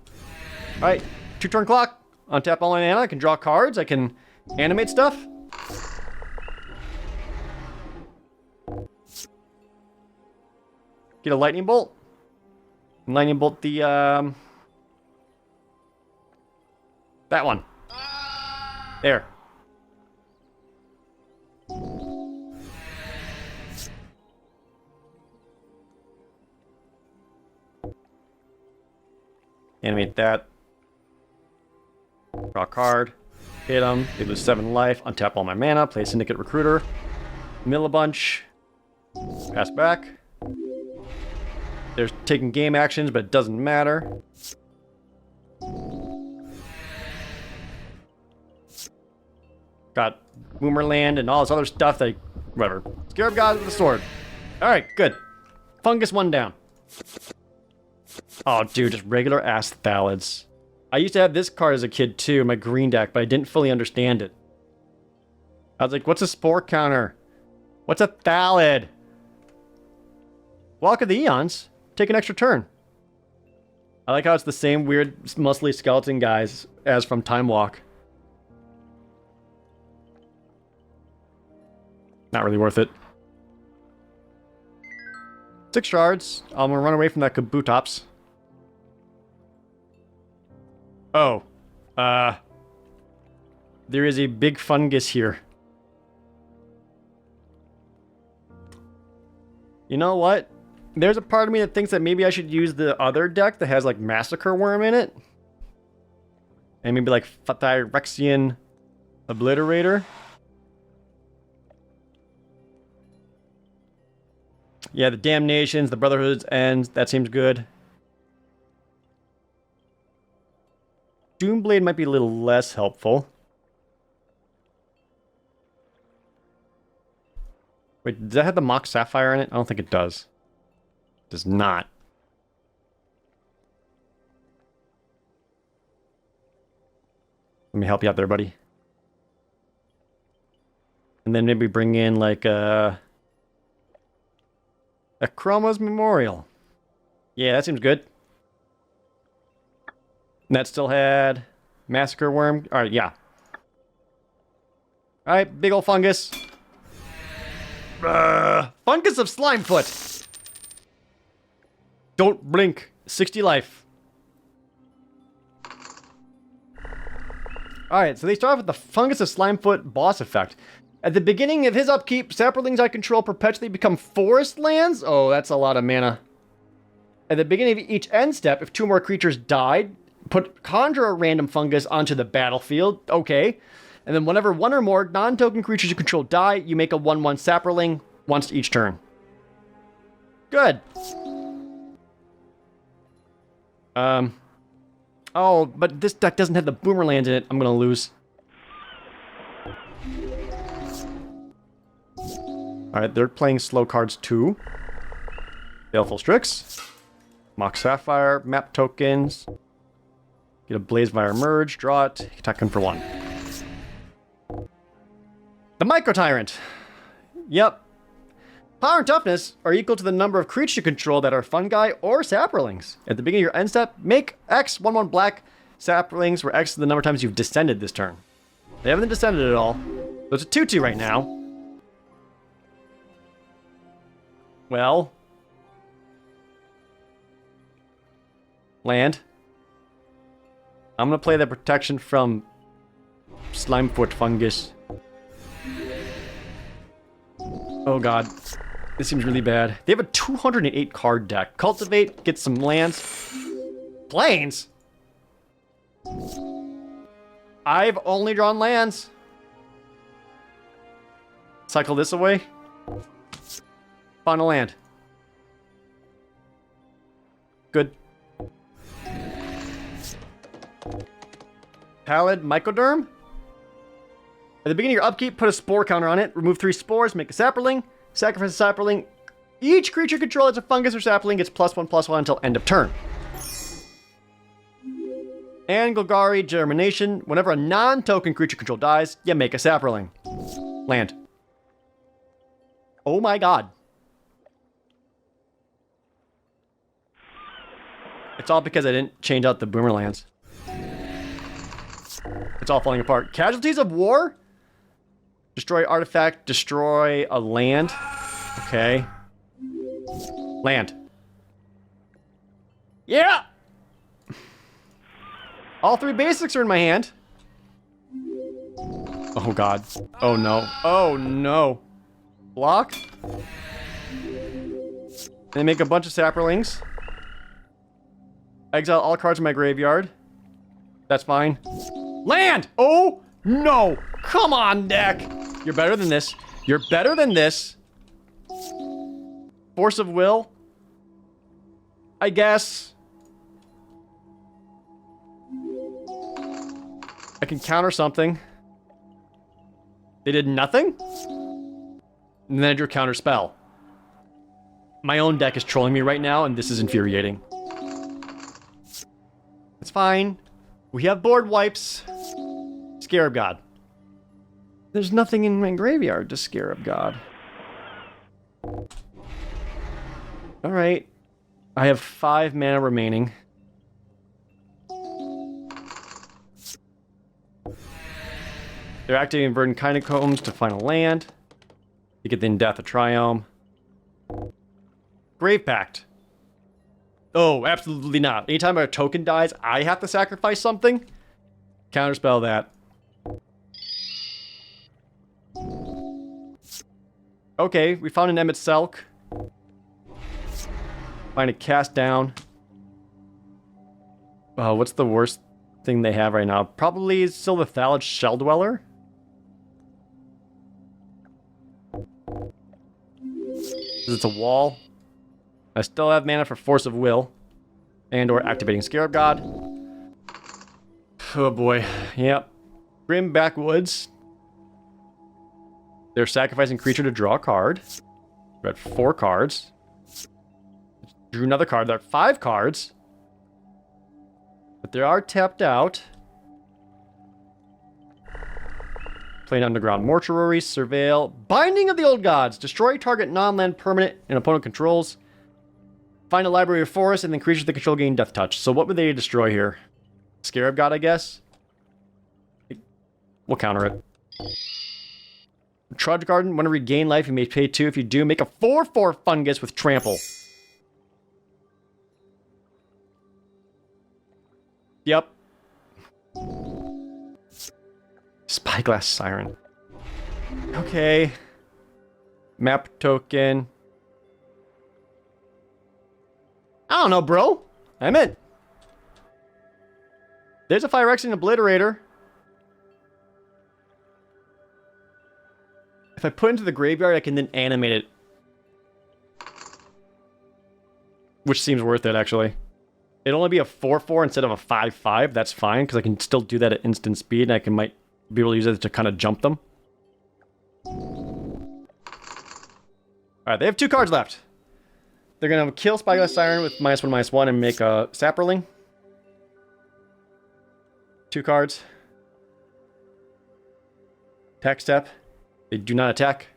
Alright, 2-turn clock. Untap all my mana, I can draw cards, I can animate stuff. Get a Lightning Bolt. And Lightning Bolt the, that one. There. Animate that. Draw a card. Hit them. They lose 7 life. Untap all my mana. Play Syndicate Recruiter. Mill a bunch. Pass back. They're taking game actions, but it doesn't matter. Got Boomerland and all this other stuff that... Whatever. Scarab God with the sword. Alright, good. Fungus 1 down. Oh, dude, just regular ass Thalids. I used to have this card as a kid, too, in my green deck, but I didn't fully understand it. I was like, what's a Spore counter? What's a Thalid? Walk of the Eons. Take an extra turn. I like how it's the same weird, muscly skeleton guys as from Time Walk. Not really worth it. 6 shards. I'm gonna run away from that Kabutops. Oh. There is a big fungus here. You know what? There's a part of me that thinks that maybe I should use the other deck that has like Massacre Worm in it. And maybe like Phyrexian Obliterator. Yeah, the Damnations, the Brotherhood's Ends, that seems good. Doomblade might be a little less helpful. Wait, does that have the Mock Sapphire in it? I don't think it does. It does not. Let me help you out there, buddy. And then maybe bring in like a Chroma's Memorial. Yeah, that seems good. And that still had Massacre Worm. Alright, yeah. Alright, big ol' fungus. Fungus of Slimefoot. Don't blink. 60 life. Alright, so they start off with the Fungus of Slimefoot boss effect. At the beginning of his upkeep, saplings I control perpetually become forest lands. Oh, that's a lot of mana. At the beginning of each end step, if 2 more creatures died, conjure a random fungus onto the battlefield. Okay. And then whenever 1 or more non-token creatures you control die, you make a 1/1 sapling once each turn. Good. Oh, but this deck doesn't have the Boomerlands in it. I'm gonna lose. Alright, they're playing slow cards too. Baleful Strix. Mock Sapphire, map tokens. Get a Blazefire Merge, draw it, attack him for 1. The Micro Tyrant. Yep. Power and toughness are equal to the number of creatures you control that are fungi or saplings. At the beginning of your end step, make X 1/1 black saplings, where X is the number of times you've descended this turn. They haven't descended at all. So it's a 2/2 right now. Well. Land. I'm gonna play the protection from Slimefoot Fungus. Oh god. This seems really bad. They have a 208 card deck. Cultivate, get some lands. Plains? I've only drawn lands. Cycle this away. Final land. Good. Pallid Mycoderm. At the beginning of your upkeep, put a spore counter on it. Remove 3 spores, make a sapperling. Sacrifice a sapperling. Each creature control that's a fungus or sapling gets +1/+1 until end of turn. And Golgari Germination. Whenever a non-token creature control dies, you make a sapperling. Land. Oh my god. It's all because I didn't change out the boomerlands. It's all falling apart. Casualties of War? Destroy artifact, destroy a land. Okay. Land. Yeah! All 3 basics are in my hand. Oh god. Oh no. Oh no. Block. They make a bunch of sapperlings. Exile all cards in my graveyard. That's fine. Land! Oh no! Come on, deck! You're better than this. You're better than this. Force of Will. I guess. I can counter something. They did nothing? And then I drew a counter spell. My own deck is trolling me right now, and this is infuriating. It's fine. We have board wipes. Scarab God. There's nothing in my graveyard to Scarab God. Alright. I have 5 mana remaining. They're activating Verdant Catacombs to final land. You get the In Death of Triome. Grave Pact. Oh, absolutely not. Anytime a token dies, I have to sacrifice something. Counterspell that. Okay, we found an Emmett Selk. Find a cast down. Oh, what's the worst thing they have right now? Probably still the Thalid Shell Dweller. It's a wall. I still have mana for Force of Will. And or activating Scarab God. Oh boy. Yep. Grim Backwoods. They're sacrificing creature to draw a card. We're at 4 cards. Drew another card. They're at 5 cards. But they are tapped out. Playing Underground Mortuary, Surveil. Binding of the Old Gods. Destroy target non-land permanent and opponent controls. Find a library of forest, and then creatures that control gain Death Touch. So what would they destroy here? Scarab God, I guess? We'll counter it. Trudge Garden, want to regain life, you may pay 2. If you do, make a 4/4 Fungus with Trample. Yep. Spyglass Siren. Okay. Map token. I don't know, bro. I'm in. There's a Phyrexian Obliterator. If I put it into the graveyard, I can then animate it. Which seems worth it, actually. It'll only be a 4/4 instead of a 5/5. That's fine, because I can still do that at instant speed, and I might be able to use it to kind of jump them. Alright, they have 2 cards left. They're going to kill Spyglass Siren with -1/-1 and make a Sapperling. 2 cards. Attack step. They do not attack.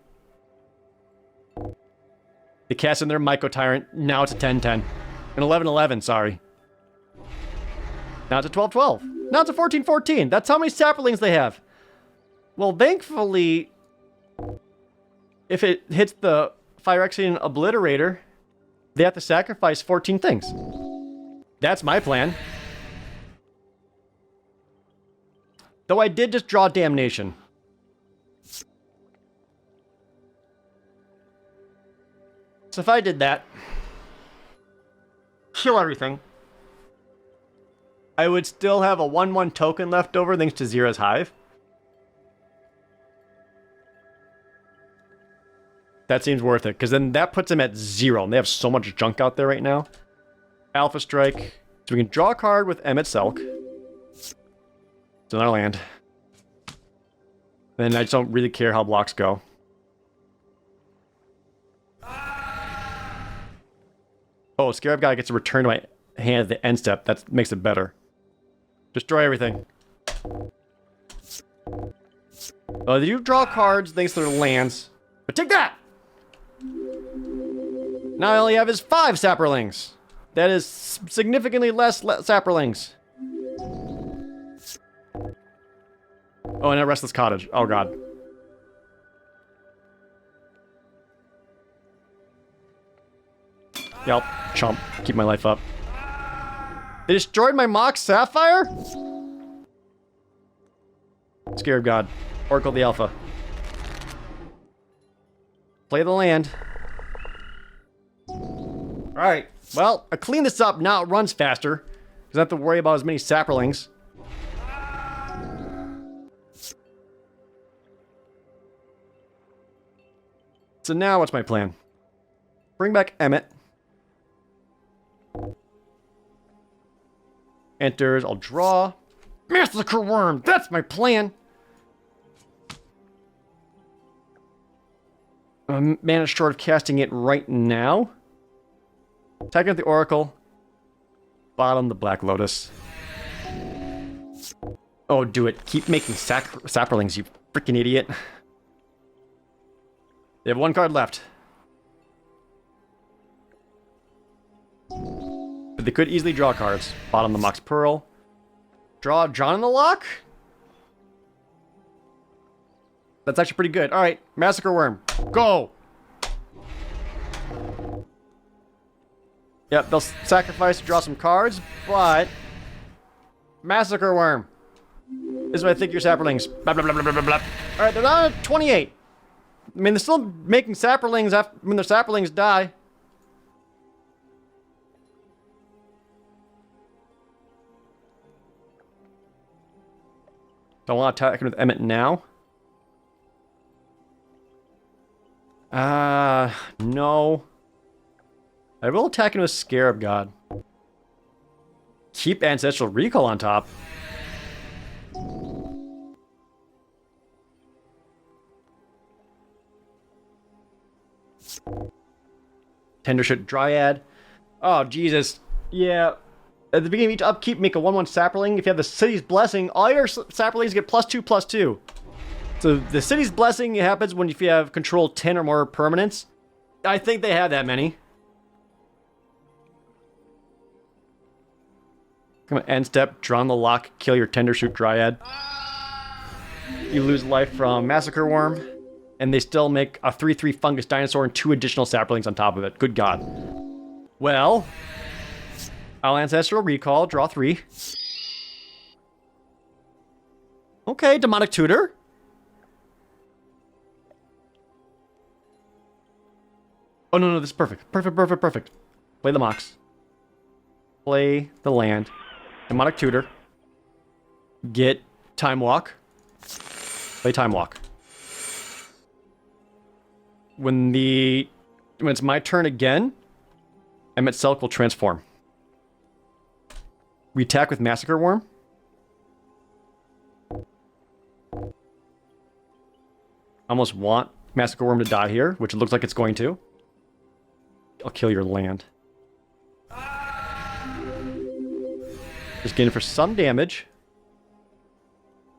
They cast in their Myco Tyrant. Now it's a 10/10. An 11/11, sorry. Now it's a 12/12. Now it's a 14/14. That's how many Sapperlings they have. Well, thankfully, if it hits the Phyrexian Obliterator, they have to sacrifice 14 things. That's my plan. Though I did just draw Damnation. So if I did that, kill everything. I would still have a 1/1 token left over thanks to Zera's Hive. That seems worth it, because then that puts them at 0, and they have so much junk out there right now. Alpha Strike. So we can draw a card with Emmet Selk. It's another land. Then I just don't really care how blocks go. Oh, Scarab God gets a return to my hand at the end step. That makes it better. Destroy everything. Oh, they do draw cards thanks to their lands. But take that! Now I only have is 5 Saprolings. That is significantly less Saprolings. Oh, and a Restless Cottage. Oh, God. Yep, chump. Keep my life up. They destroyed my Mox Sapphire? Scarab God. Oracle the Alpha. Play the land. Alright. Well, I clean this up. Now it runs faster. Because I don't have to worry about as many Saprolings. So now what's my plan? Bring back Emmet. Enters. I'll draw. Massacre Worm! That's my plan! I'm mana short of casting it right now. Attacking with the Oracle. Bottom the Black Lotus. Oh, do it. Keep making Saprolings, you freaking idiot. They have 1 card left. But they could easily draw cards. Bottom the Mox Pearl. Draw John in the Lock? That's actually pretty good. Alright, Massacre Worm. Go! Yep, they'll sacrifice to draw some cards, but... Massacre Worm. This is what I think your Saprolings. Blah, blah, blah, blah, blah, blah. Alright, they're down at 28. I mean, they're still making Saprolings after, when their Saprolings die. Do I want to attack him with Emmet now? No. I will attack him with Scarab God. Keep Ancestral Recall on top. Tendershoot Dryad. Oh, Jesus. Yeah. At the beginning of each upkeep, make a 1/1 Saproling. If you have the City's Blessing, all your Saprolings get +2/+2. So the City's Blessing happens when if you have control 10 or more permanents. I think they have that many. Come on, end step, draw on the lock, kill your Tendershoot Dryad. You lose life from Massacre Worm. And they still make a 3/3 Fungus Dinosaur and 2 additional Saprolings on top of it. Good God. Well, I'll Ancestral Recall, draw 3. Okay, Demonic Tutor. Oh, no, this is perfect. Perfect. Play the Mox. Play the land. Demonic Tutor. Get Time Walk. Play Time Walk. When it's my turn again, Emmet Selk will transform. We attack with Massacre Worm. Almost want Massacre Worm to die here, which it looks like it's going to. I'll kill your land. Just getting for some damage.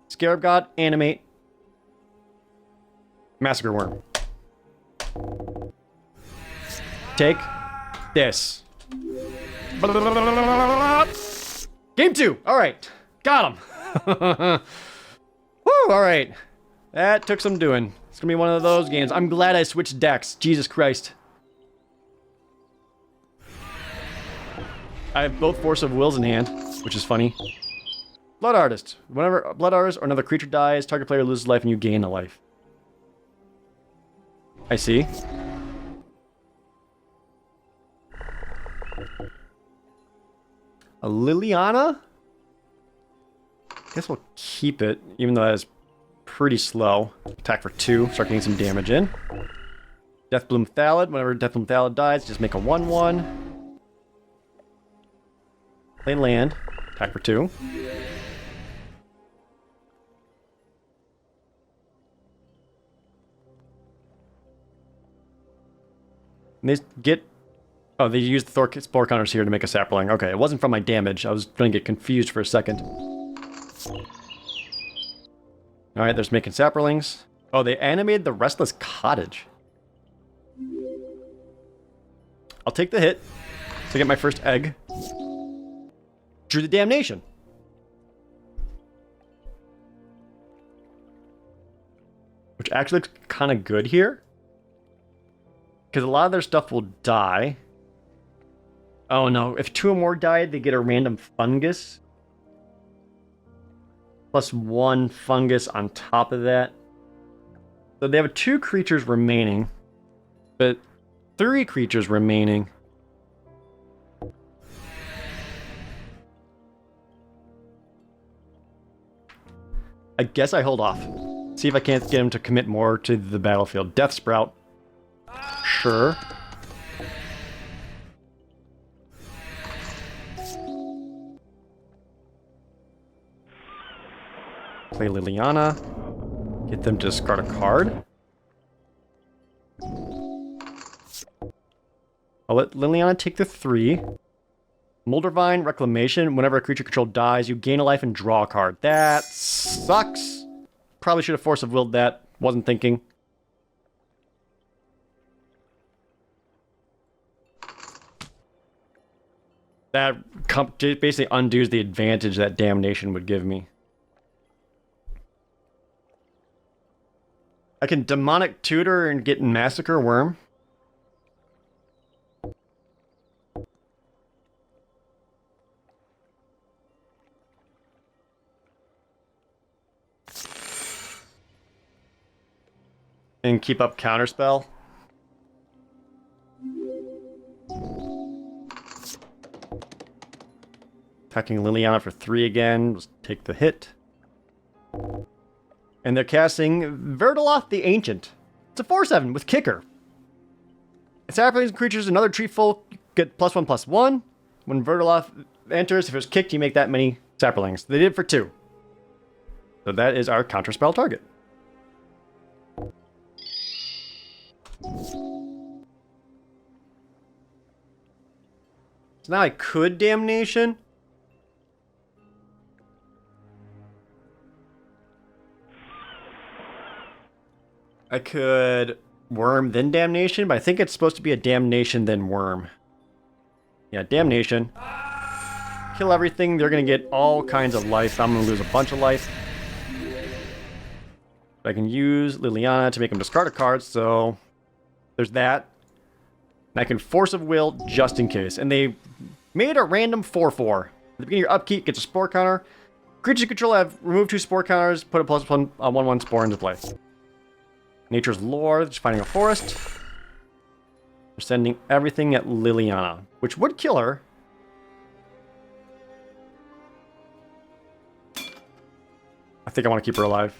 Scarab God, animate. Massacre Worm. Take this. Game 2. All right. Got him. Woo, all right. That took some doing. It's going to be one of those games. I'm glad I switched decks. Jesus Christ. I have both Force of Wills in hand, which is funny. Blood Artist. Whenever a Blood Artist or another creature dies, target player loses life and you gain a life. I see. A Liliana? Guess we'll keep it, even though that is pretty slow. Attack for 2, start getting some damage in. Deathbloom Thallid, whenever Deathbloom Thallid dies, just make a 1/1. Play land, attack for 2. And they get... Oh, they used the spore counters here to make a sapling. Okay, it wasn't from my damage. I was going to get confused for a second. Alright, there's making saplings. Oh, they animated the Restless Cottage. I'll take the hit to get my first egg. Drew the Damnation. Which actually looks kind of good here. Because a lot of their stuff will die. Oh no, if 2 or more died, they get a random fungus. +1 fungus on top of that. So they have 2 creatures remaining. But 3 creatures remaining. I guess I hold off. See if I can't get him to commit more to the battlefield. Death Sprout. Sure. Play Liliana. Get them to discard a card. I'll let Liliana take the 3. Moldervine Reclamation. Whenever a creature controlled dies, you gain a life and draw a card. That sucks. Probably should have Force of Willed that. Wasn't thinking. That basically undoes the advantage that Damnation would give me. I can Demonic Tutor and get Massacre Worm. And keep up Counterspell. Attacking Liliana for 3 again. Let's take the hit. And they're casting Verdaloth the Ancient. It's a 4/7 with Kicker. Saplings and creatures, another tree full, get +1/+1. When Verdaloth enters, if it was kicked, you make that many saplings. They did it for 2. So that is our counterspell target. So now I could Damnation. I could Worm, then Damnation, but I think it's supposed to be a Damnation, then Worm. Yeah, Damnation. Kill everything. They're going to get all kinds of life. I'm going to lose a bunch of life. But I can use Liliana to make them discard a card, so there's that. And I can Force of Will just in case. And they made a random 4/4. At the beginning of your upkeep, gets a spore counter. Creatures you control have removed 2 spore counters, put a +1/+1 spore into play. Nature's Lore, just finding a forest. We're sending everything at Liliana, which would kill her. I think I want to keep her alive.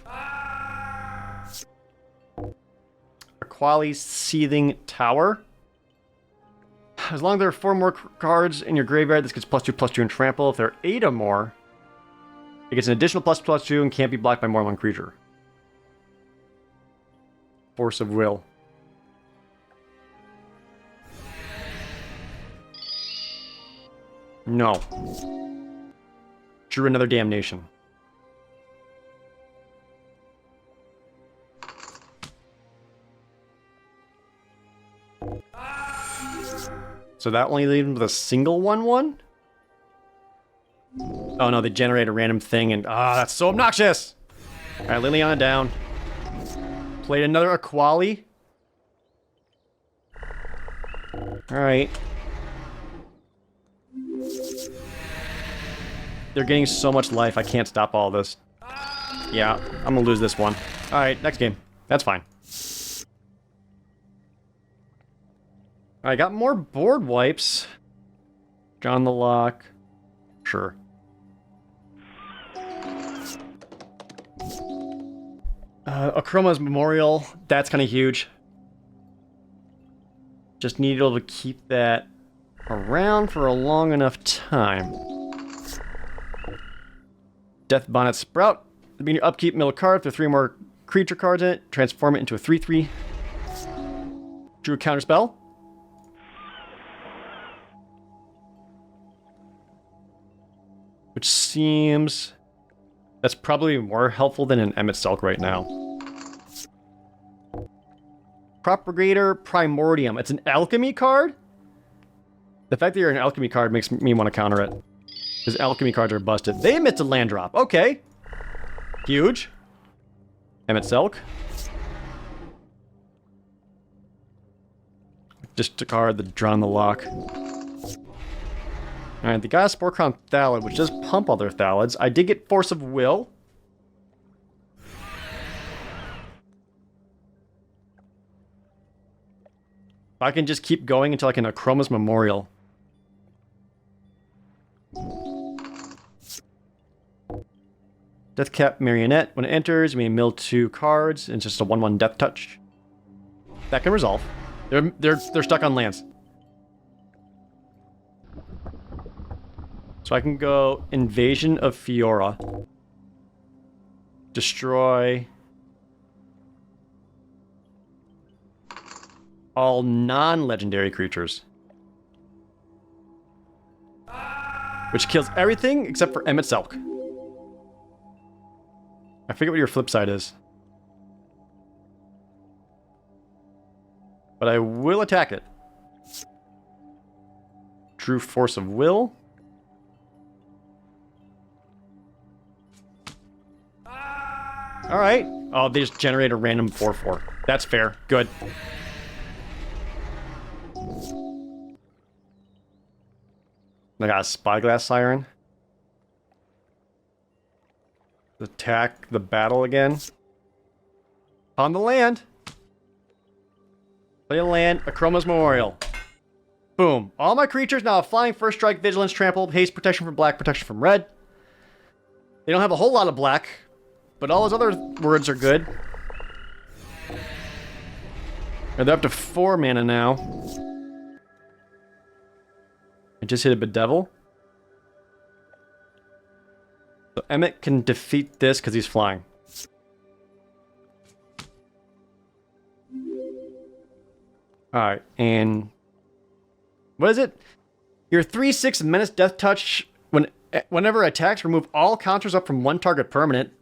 Aquali's Seething Tower. As long as there are 4 more cards in your graveyard, this gets +2/+2 and trample. If there are 8 or more, it gets an additional +2/+2 and can't be blocked by more than 1 creature. Force of Will. No. Drew another Damnation. So that only leaves him with a single 1/1? Oh no, they generate a random thing and... that's so obnoxious! Alright, Liliana down. Played another Aquali. Alright. They're getting so much life, I can't stop all this. Yeah, I'm gonna lose this one. Alright, next game. That's fine. I got more board wipes. John the Lock. Sure. Akroma's Memorial, that's kind of huge. Just need to be able to keep that around for a long enough time. Death Bonnet Sprout. At the beginning of upkeep, mill a card. If there are 3 more creature cards in it, transform it into a 3/3. Drew a counter spell. Which seems... that's probably more helpful than an Emmet Selk right now. Propagator Primordium. It's an alchemy card? The fact that you're an alchemy card makes me want to counter it. Because alchemy cards are busted. They emit a land drop. Okay. Huge. Emmet Selk. Just a card that drawn the lock. Alright, they got a Spore Crown Thallid, which does pump other Thallids. I did get Force of Will. I can just keep going until I can Akroma's Memorial. Deathcap Marionette. When it enters, you may mill 2 cards. And it's just a 1/1 Death Touch. That can resolve. They're stuck on lands. So I can go Invasion of Fiora. Destroy all non-legendary creatures. Which kills everything except for Emmet Selk. I forget what your flip side is. But I will attack it. Drew Force of Will. Alright. Oh, they just generate a random 4/4. That's fair. Good. I got a Spyglass Siren. Attack the battle again. On the land. Play a land, Akroma's Memorial. Boom. All my creatures now have flying, first strike, vigilance, trample, haste, protection from black, protection from red. They don't have a whole lot of black, but all those other words are good. And they're up to 4 mana now. I just hit a Bedevil. So Emmet can defeat this because he's flying. Alright, and... what is it? Your 3/6 Menace Death Touch, whenever it attacks, remove all counters up from 1 target permanent.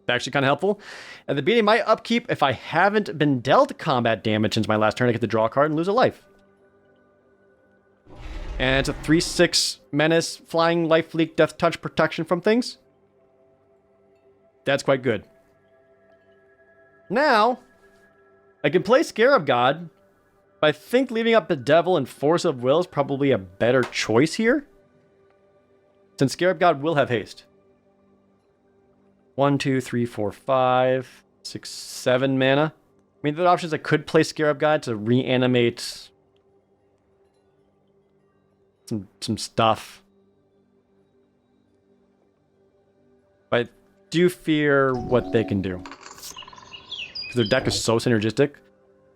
It's actually kind of helpful. At the beginning of my upkeep, if I haven't been dealt combat damage since my last turn, I get to draw a card and lose a life. And it's a 3/6 Menace, Flying, Life Leak, Death Touch, protection from things. That's quite good. Now, I can play Scarab God, but I think leaving up the Devil and Force of Will is probably a better choice here. Since Scarab God will have haste. 1, 2, 3, 4, 5, 6, 7 mana. I mean, the options I could play Scarab God to reanimate some stuff. But I do fear what they can do. Because their deck is so synergistic.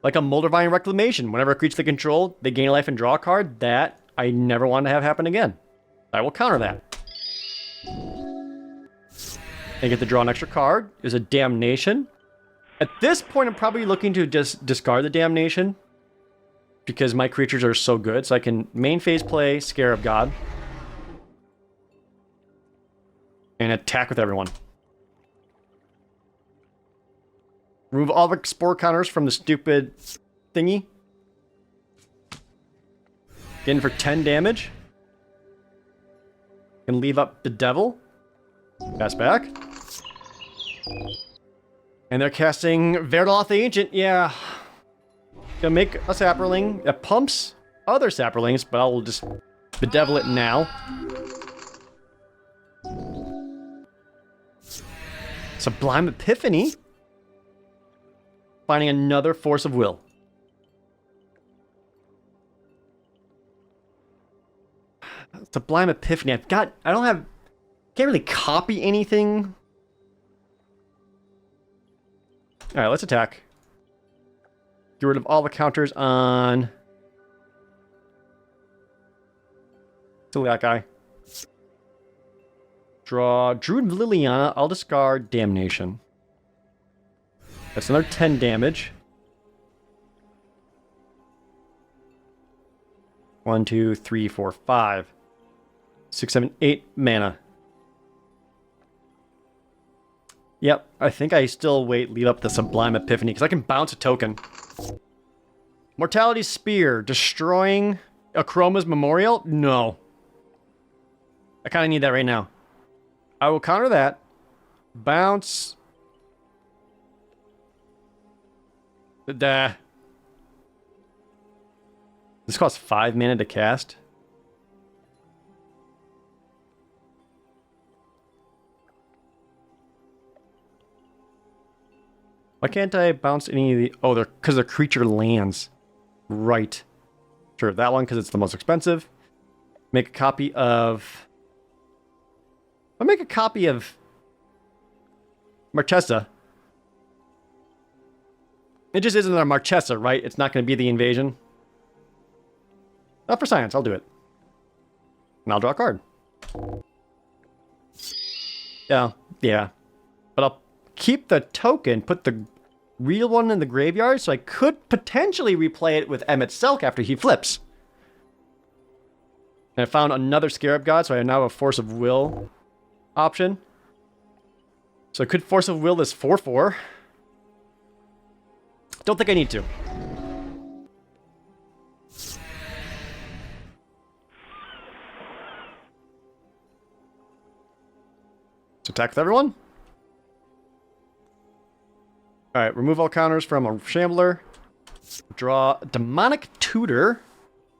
Like a Moldavine Reclamation. Whenever a creature they control, they gain a life and draw a card. That I never want to have happen again. I will counter that. And get to draw an extra card. Is a Damnation. At this point, I'm probably looking to just discard the Damnation. Because my creatures are so good. So I can main phase play Scarab God. And attack with everyone. Remove all the spore counters from the stupid thingy. Get in for 10 damage. And leave up the Devil. Pass back. And they're casting Verdaloth the Ancient. Yeah. Gonna make a Saproling that pumps other Saprolings, but I'll just Bedevil it now. Sublime Epiphany. Finding another Force of Will. Sublime Epiphany. I don't have... can't really copy anything. Alright, let's attack. Get rid of all the counters on... Silly that guy. Draw Druid Liliana. I'll discard Damnation. That's another 10 damage. 1, 2, 3, 4, 5. 6, 7, 8 mana. Yep, I think I still leave up the Sublime Epiphany, because I can bounce a token. Mortality Spear. Destroying Akroma's Memorial? No. I kind of need that right now. I will counter that. Bounce. This costs 5 mana to cast. Why can't I bounce any of the... Oh, because the creature lands. Right. Sure, that one because it's the most expensive. Make a copy of... I'll make a copy of... Marchesa. It just isn't a Marchesa, right? It's not going to be the invasion. Not for science, I'll do it. And I'll draw a card. Yeah. But I'll keep the token, put the real one in the graveyard, so I could potentially replay it with Emmett Selk after he flips. And I found another Scarab God, so I now have a Force of Will option. So I could Force of Will this 4/4. Don't think I need to. Let's attack with everyone. Alright, remove all counters from a Shambler. Draw Demonic Tutor.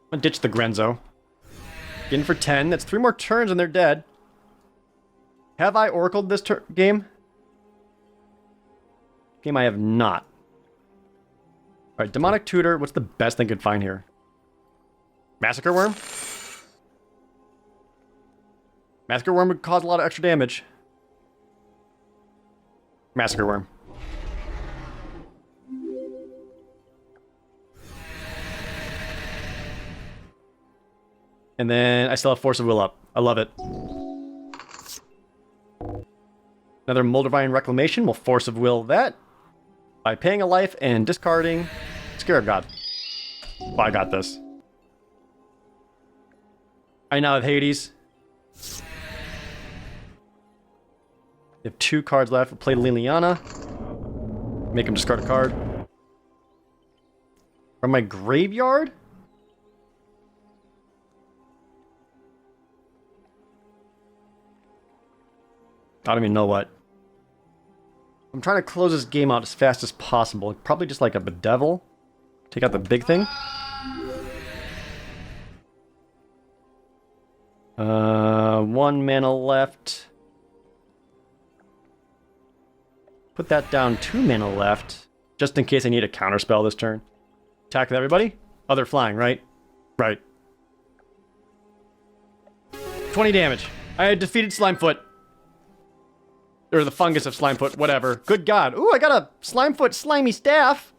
I'm gonna ditch the Grenzo. Get in for 10. That's 3 more turns and they're dead. Have I oracled this game? Game I have not. Alright, Demonic Tutor. What's the best thing I could find here? Massacre Worm? Massacre Worm would cause a lot of extra damage. Massacre Worm. And then I still have Force of Will up. I love it. Another Moldavine Reclamation. We'll Force of Will that by paying a life and discarding Scarab God. Oh, I got this. I now have Hades. We have 2 cards left. We'll play Liliana. Make him discard a card. From my graveyard? I don't even know what. I'm trying to close this game out as fast as possible. Probably just like a Bedevil. Take out the big thing. 1 mana left. Put that down. 2 mana left. Just in case I need a counterspell this turn. Attack with everybody? Oh, they're flying, right? Right. 20 damage. I defeated Slimefoot. Or the Fungus of Slimefoot, whatever. Good God. Ooh, I got a Slimefoot Slimy Staff.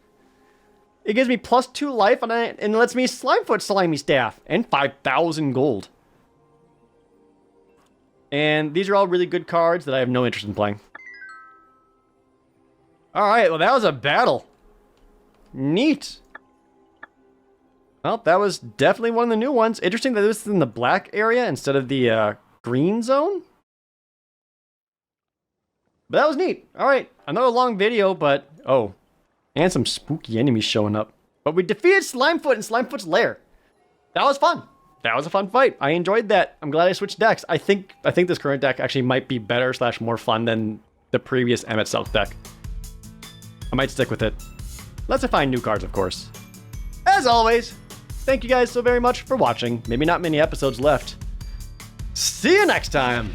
It gives me +2 life and lets me Slimefoot Slimy Staff. And 5,000 gold. And these are all really good cards that I have no interest in playing. Alright, well that was a battle. Neat. Well, that was definitely one of the new ones. Interesting that this is in the black area instead of the green zone. But that was neat. Alright, another long video, but... Oh. And some spooky enemies showing up. But we defeated Slimefoot in Slimefoot's lair. That was fun. That was a fun fight. I enjoyed that. I'm glad I switched decks. I think this current deck actually might be better / more fun than the previous Emmett Selk deck. I might stick with it. Unless I find new cards, of course. As always, thank you guys so very much for watching. Maybe not many episodes left. See you next time!